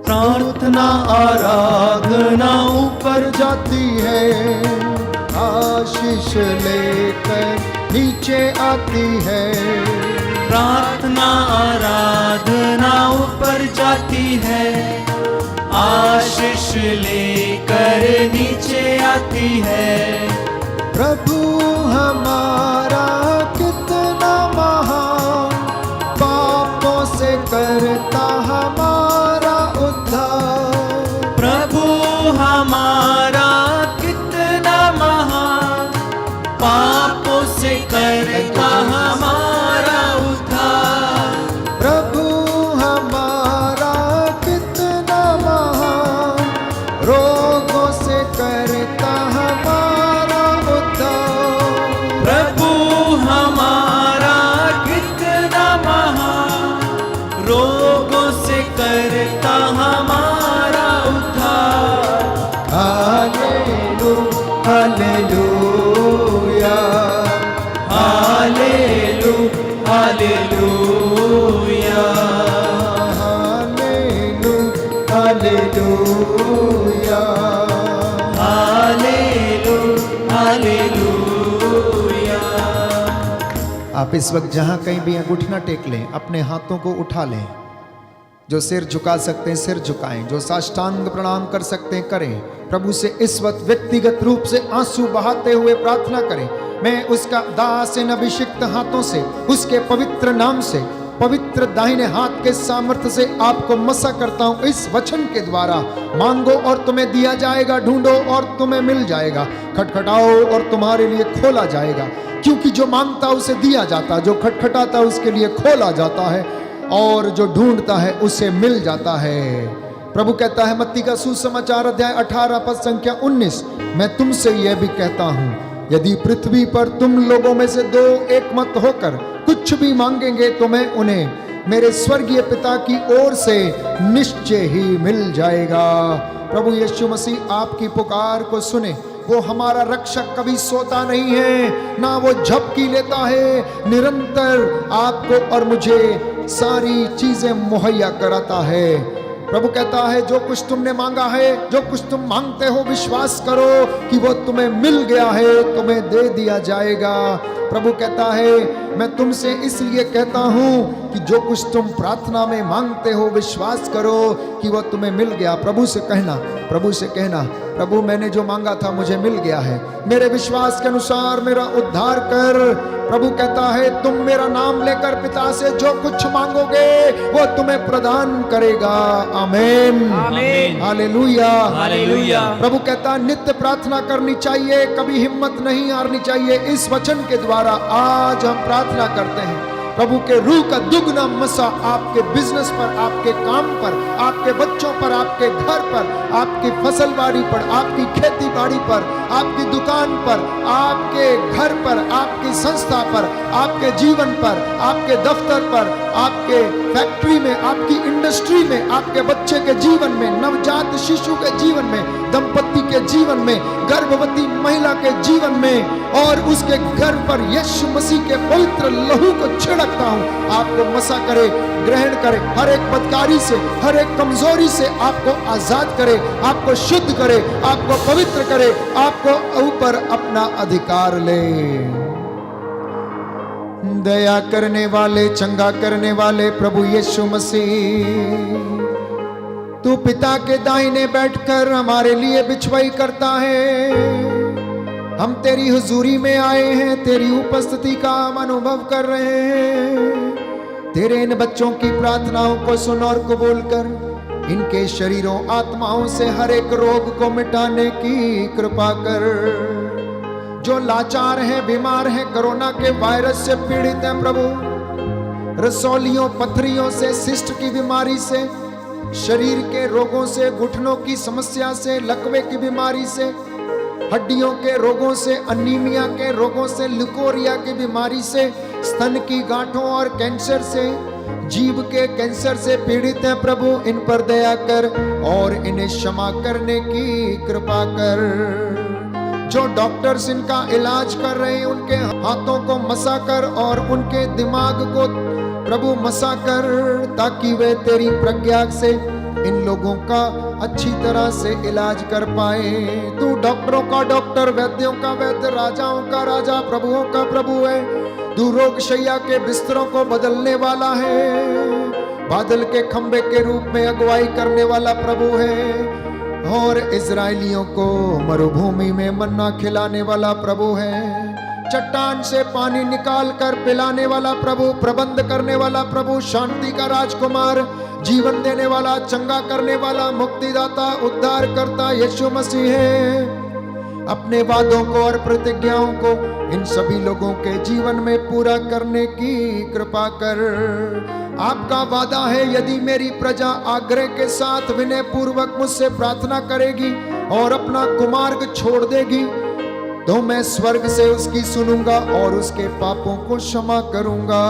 प्रार्थना आराधना ऊपर जाती है, आशीष लेकर नीचे आती है। प्रार्थना आराधना ऊपर जाती है, आशीष लेकर नीचे आती है। प्रभु हमारा कितना महान, पापों से करता हमारा उद्धार। प्रभु हमारा कितना महान, पापों से करता हमारा उद्धार। प्रभु हमारा कितना महान, रोगों से करता हमारा उद्धार। प्रभु हमारा कितना महान, रोगों से करता हमारा उद्धार। Hallelujah, hallelujah, hallelujah, hallelujah, hallelujah. Hallelujah. आप इस वक्त जहां कहीं भी घुटना टेक लें, अपने हाथों को उठा लें। जो सिर झुका सकते हैं सिर झुकाएं, जो साष्टांग प्रणाम कर सकते हैं करें। प्रभु से इस वक्त व्यक्तिगत रूप से आंसू बहाते हुए प्रार्थना करें। मैं उसका दास इन अभिषिक्त हाथों से, उसके पवित्र नाम से, पवित्र दाहिने हाथ के सामर्थ्य से आपको मसा करता हूं। इस वचन के द्वारा मांगो और तुम्हें दिया जाएगा, ढूंढो और तुम्हें मिल जाएगा, खटखटाओ और तुम्हारे लिए खोला जाएगा। क्योंकि जो मांगता उसे दिया जाता, जो खटखटाता उसके लिए खोला जाता है, और जो ढूंढता है उसे मिल जाता है। प्रभु कहता है मत्ती का सुसमाचार अध्याय 18 पद संख्या 19, मैं तुमसे यह भी कहता हूं, यदि पृथ्वी पर तुम लोगों में से दो एक मत होकर कुछ भी मांगेंगे तो मैं उन्हें मेरे स्वर्गीय पिता की ओर से निश्चय ही मिल जाएगा। प्रभु यीशु मसीह आपकी पुकार को सुने। वो हमारा रक्षक कभी सोता नहीं है, ना वो झपकी लेता है, निरंतर आपको और मुझे सारी चीजें मुहैया कराता है। प्रभु कहता है जो कुछ तुमने मांगा है, जो कुछ तुम मांगते हो, विश्वास करो कि वो तुम्हें मिल गया है, तुम्हें दे दिया जाएगा। प्रभु कहता है मैं तुमसे इसलिए कहता हूं कि जो कुछ तुम प्रार्थना में मांगते हो, विश्वास करो कि वो तुम्हें मिल गया। प्रभु से कहना, प्रभु से कहना, प्रभु मैंने जो मांगा था मुझे मिल गया है, मेरे विश्वास के अनुसार मेरा उद्धार कर। प्रभु कहता है तुम मेरा नाम लेकर पिता से जो कुछ मांगोगे वो तुम्हें प्रदान करेगा। आमीन, आमीन, हालेलुया, हालेलुया। प्रभु कहता है नित्य प्रार्थना करनी चाहिए, कभी हिम्मत नहीं हारनी चाहिए। इस वचन के द्वारा आज हम प्रार्थना करते हैं प्रभु के रूह का दुगना मसा आपके बिजनेस पर, आपके काम पर, आपके बच्चों पर, आपके घर पर, आपकी फसलबाड़ी पर, आपकी खेती बाड़ी पर, आपकी दुकान पर, आपके घर पर, आपकी संस्था पर, आपके जीवन पर, आपके दफ्तर पर, आपके फैक्ट्री में, आपकी इंडस्ट्री में, आपके बच्चे के जीवन में, नवजात शिशु के जीवन में, दंपति के जीवन में, गर्भवती महिला के जीवन में और उसके घर पर यीशु मसीह के पवित्र लहू को छिड़कता हूं। आपको मसा करे, ग्रहण करे, हर एक बदकारी से, हर एक कमजोरी से आपको आजाद करे, आपको शुद्ध करे, आपको पवित्र करे, आपको ऊपर अपना अधिकार ले। दया करने वाले, चंगा करने वाले प्रभु यीशु मसीह, तू पिता के दाहिने बैठकर हमारे लिए बिछवाई करता है। हम तेरी हुजूरी में आए हैं, तेरी उपस्थिति का हम अनुभव कर रहे हैं। तेरे इन बच्चों की प्रार्थनाओं को सुन और कबूल कर। इनके शरीरों आत्माओं से हर एक रोग को मिटाने की कृपा कर। जो लाचार हैं, बीमार हैं, कोरोना के वायरस से पीड़ित हैं प्रभु, रसौलियों, पथरियों से, सिस्ट की बीमारी से, शरीर के रोगों से, घुटनों की समस्या से, लकवे की बीमारी से, हड्डियों के रोगों से, अनीमिया के रोगों से, ल्यूकोरिया की बीमारी से, स्तन की गांठों और कैंसर से, जीभ के कैंसर से पीड़ित हैं प्रभु, इन पर दया कर और इन्हें क्षमा करने की कृपा कर। जो डॉक्टर्स इनका इलाज कर रहे हैं, उनके हाथों को मसा कर और उनके दिमाग को प्रभु मसा कर, ताकि वे तेरी प्रज्ञा से इन लोगों का अच्छी तरह से इलाज कर पाए। तू डॉक्टरों का डॉक्टर, वैद्यों का वैद्य, राजाओं का राजा, प्रभुओं का प्रभु है। तू रोग शैया के बिस्तरों को बदलने वाला है, बादल के खंबे के रूप में अगुवाई करने वाला प्रभु है, और इजराइलियों को मरुभूमि में मन्ना खिलाने वाला प्रभु है। चट्टान से पानी निकाल कर पिलाने वाला प्रभु, प्रबंध करने वाला प्रभु, शांति का राजकुमार, जीवन देने वाला, चंगा करने वाला, मुक्तिदाता, उद्धार करता यीशु मसीह है। अपने वादों को और प्रतिज्ञाओं को इन सभी लोगों के जीवन में पूरा करने की कृपा कर। आपका वादा है, यदि मेरी प्रजा आग्रह के साथ विनय पूर्वक मुझसे प्रार्थना करेगी और अपना कुमार्ग छोड़ देगी, तो मैं स्वर्ग से उसकी सुनूंगा और उसके पापों को क्षमा करूंगा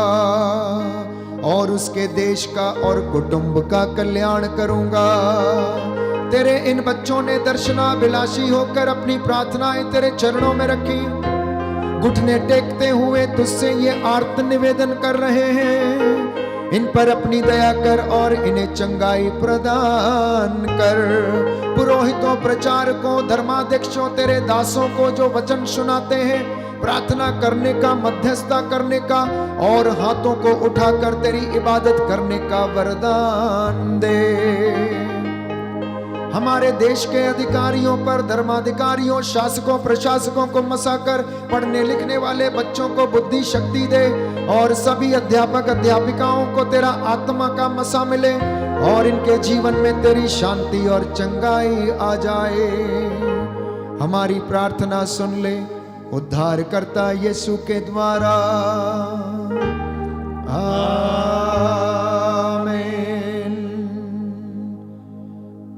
और उसके देश का और कुटुंब का कल्याण करूंगा। तेरे इन बच्चों ने दर्शनाभिलाषी होकर अपनी प्रार्थनाएं तेरे चरणों में रखी, घुटने टेकते हुए तुझसे ये आर्त निवेदन कर रहे हैं। इन पर अपनी दया कर और इन्हें चंगाई प्रदान कर। पुरोहितों, प्रचारकों, धर्माध्यक्षों, तेरे दासों को जो वचन सुनाते हैं, प्रार्थना करने का, मध्यस्थता करने का और हाथों को उठाकर तेरी इबादत करने का वरदान दे। हमारे देश के अधिकारियों पर, धर्माधिकारियों, शासकों, प्रशासकों को मसाकर पढ़ने लिखने वाले बच्चों को बुद्धि शक्ति दे और सभी अध्यापक अध्यापिकाओं को तेरा आत्मा का मसा मिले और इनके जीवन में तेरी शांति और चंगाई आ जाए। हमारी प्रार्थना सुन ले उद्धार करता यीशु के द्वारा,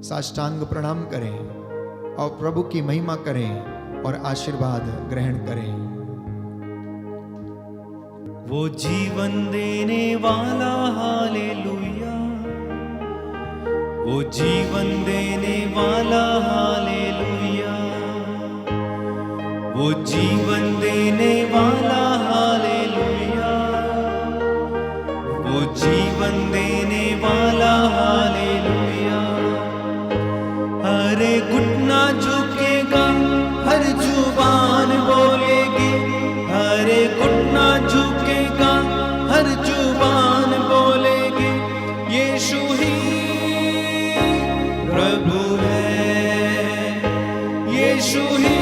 साष्टांग प्रणाम करें और प्रभु की महिमा करें और आशीर्वाद ग्रहण करें। वो जीवन देने वाला, हालेलुया, वो जीवन देने वाला, हालेलुया, वो जीवन देने वाला, हालेलुया, वो जीवन देने वाला, हालेलुया। हर घुटना झुकेगा, हर जुबान बोलेगी, हर घुटना झुकेगा, हर जुबान बोलेगी, यीशु ही प्रभु है, यीशु ही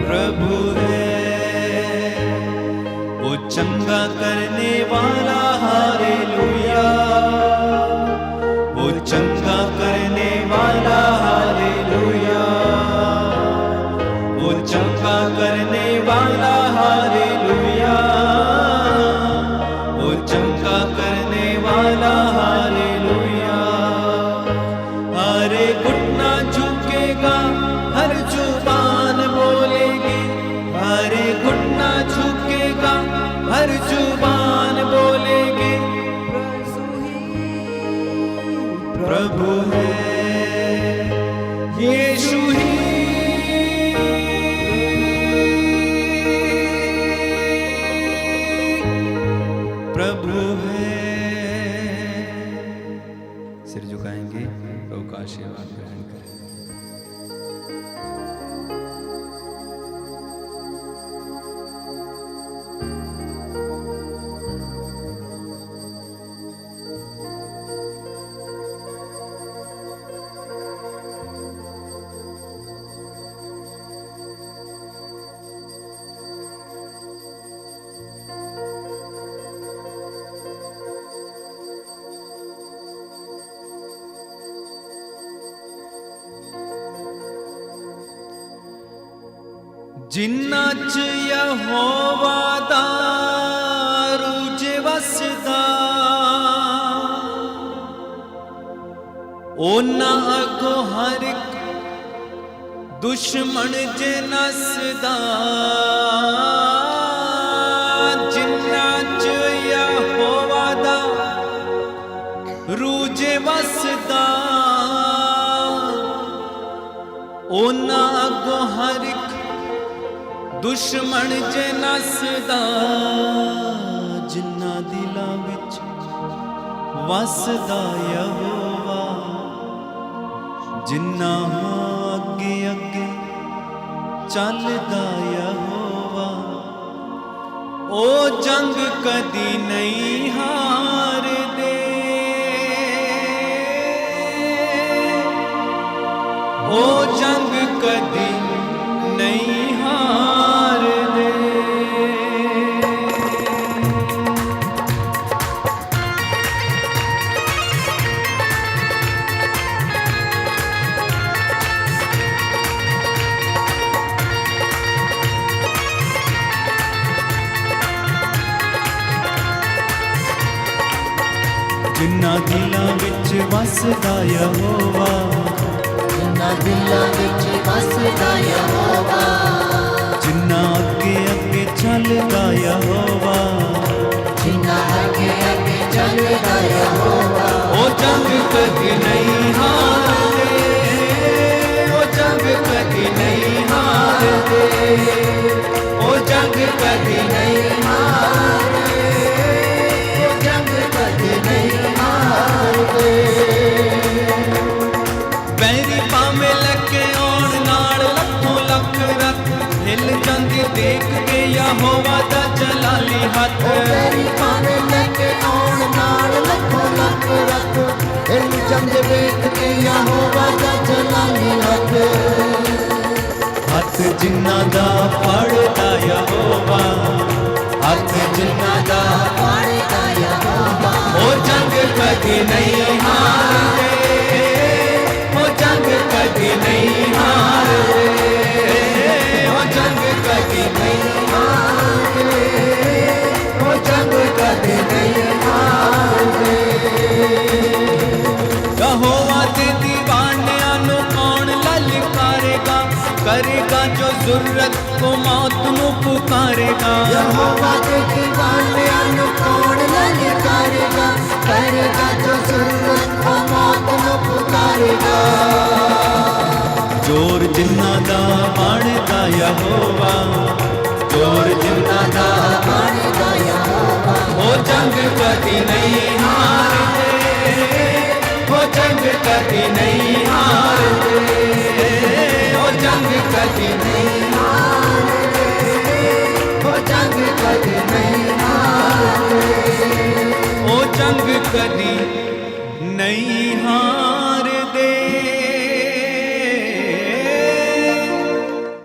प्रभु है। वो चंगा करने वाला, हालेलुया, वो चंगा करने वाला, हालेलुया, वो चंगा करने वाला, हालेलुया, वो चंगा करने वाला, हालेलुया। हर घुटना झुकेगा, हर जुबान बोलेगी, हर घुटना झुकेगा, हर जुबान बोलेगी, ਜਿਨ੍ਹਾਂ ਚ ਯਹੋਵਾ ਦਾ ਰੂਜ ਵਸਦਾ, ਉਹਨਾਂ ਅੱਗੋਂ ਹਰ ਇੱਕ ਦੁਸ਼ਮਣ ਜੇ ਨਸਦਾ। ਜਿਨ੍ਹਾਂ ਚ ਯਹੋਵਾ ਦਾ ਰੂਜ ਵਸਦਾ, ਉਹਨਾਂ ਅੱਗੋਂ ਹਰ ਇੱਕ ਦੁਸ਼ਮਣ ਜੇ ਨਸਦਾ। ਜਿਨ੍ਹਾਂ ਦਿਲਾਂ ਵਿੱਚ ਵਸਦਾ ਯਹੋਵਾ, ਜਿਨ੍ਹਾਂ ਅੱਗੇ ਅੱਗੇ ਚੱਲਦਾ ਯਹੋਵਾ, ਉਹ ਜੰਗ ਕਦੀ ਨਹੀਂ ਹਾਰਦੇ, ਉਹ ਜੰਗ ਕਦੀ ਨਹੀਂ ਹਾਰਦੇ। ਜਿਨ੍ਹਾਂ ਦਿਲਾਂ ਵਿੱਚ ਵਸਦਾ ਯਹੋਵਾ, ਜਿਨ੍ਹਾਂ ਦਿਲਾਂ ਵਿੱਚ ਵਸਦਾ ਯਹੋਵਾ, ਜਿਨ੍ਹਾਂ ਅੱਗੇ ਅੱਗੇ ਚੱਲਦਾ ਯਹੋਵਾ, ਜਿਨ੍ਹਾਂ ਅੱਗੇ ਅੱਗੇ ਚੱਲਦਾ ਯਹੋਵਾ, ਉਹ ਜੰਗ ਕਦੀ ਨਹੀਂ ਹਾਰਦੇ, ਉਹ ਜੰਗ ਕਦੀ ਨਹੀਂ ਹਾਰਦੇ, ਉਹ ਜੰਗ ਕਦੀ ਨਹੀਂ ਹਾਰਦੇ, ਉਹ ਜੰਗ ਕਦੇ ਨਹੀਂ ਹਾਰਦੇ। ਬੈਰੀ ਭਾਵੇਂ ਲੱਗੇ ਆਉਣ ਨਾਲ ਲੱਖੋਂ ਲੱਖ ਰੱਖ, ਹਿੱਲ ਜਾਂਦੀ ਦੇਖ ਕੇ ਯਹੋਵਾ ਦਾ ਜਲਾਲੀ ਹੱਥ। ਤੇਰੀ ਭਾਵੇਂ ਲੈ ਕੇ ਆਉਣ ਨਾਲ ਲੱਖੋਂ ਲੱਖ ਰੱਖ, ਹਿੱਲ ਜਾਂਦੇ ਵੇਖ ਕੇ ਯਹੋਵਾ ਦਾ ਜਲਾਲੀ ਹੱਥ। ਹੱਥ ਜਿਨ੍ਹਾਂ ਦਾ ਫੜਦਾ ਯਹੋਵਾ, ਹੱਥ ਜਿਨ੍ਹਾਂ ਦਾ ਫੜਦਾ ਯਹੋਵਾ, ਉਹ ਜੰਗ ਕਦੀ ਨਹੀਂ ਹਾਰਦੇ, ਉਹ ਜੰਗ ਕਦੀ ਨਹੀਂ ਹਾਰਦੇ, ਉਹ ਜੰਗ ਕਦੀ ਨਹੀਂ ਹਾਰਦੇ, ਉਹ ਜੰਗ ਕਦੇ ਨਹੀਂ ਹਾਰਦੇ। ਯਹੋਵਾ ਦੇ ਦੀਵਾਨਿਆਂ ਨੂੰ ਕੌਣ ਲਲਕਾਰੇਗਾ, ਕਰੇਗਾ ਜੋ ਜ਼ੁਰਰਤ ਕੋ ਮੌਤ ਨੂੰ ਪੁਕਾਰੇਗਾ। ਯਹੋਵਾ ਦੇ ਦੀਵਾਨਿਆਂ ਨੂੰ ਕੌਣ ਲਲਕਾਰੇਗਾ, ਕਰੇਗਾ ਜੋ ਜ਼ੁਰਰਤ ਕੋ ਮੌਤ ਨੂੰ ਪੁਕਾਰੇਗਾ। ਜ਼ੋਰ ਜਿਨ੍ਹਾਂ ਦਾ ਬਣਦਾ ਯਹੋਵਾ, ਜ਼ੋਰ ਜਿਨ੍ਹਾਂ ਦਾ ਬਣਦਾ ਯਹੋਵਾ, ਉਹ ਜੰਗ ਕਦੀ ਨਹੀਂ ਹਾਰਦੇ, ਉਹ ਜੰਗ ਕਦੀ ਨਹੀਂ ਹਾਰਦੇ, ਉਹ ਜੰਗ ਕਦੀ ਨਹੀਂ ਹਾਰਦੇ, ਉਹ ਜੰਗ ਕਦੇ ਨਹੀਂ ਹਾਰਦੇ। ਉਹ ਜੰਗ ਕਦੀ ਨਹੀਂ ਹਾਰਦੇ।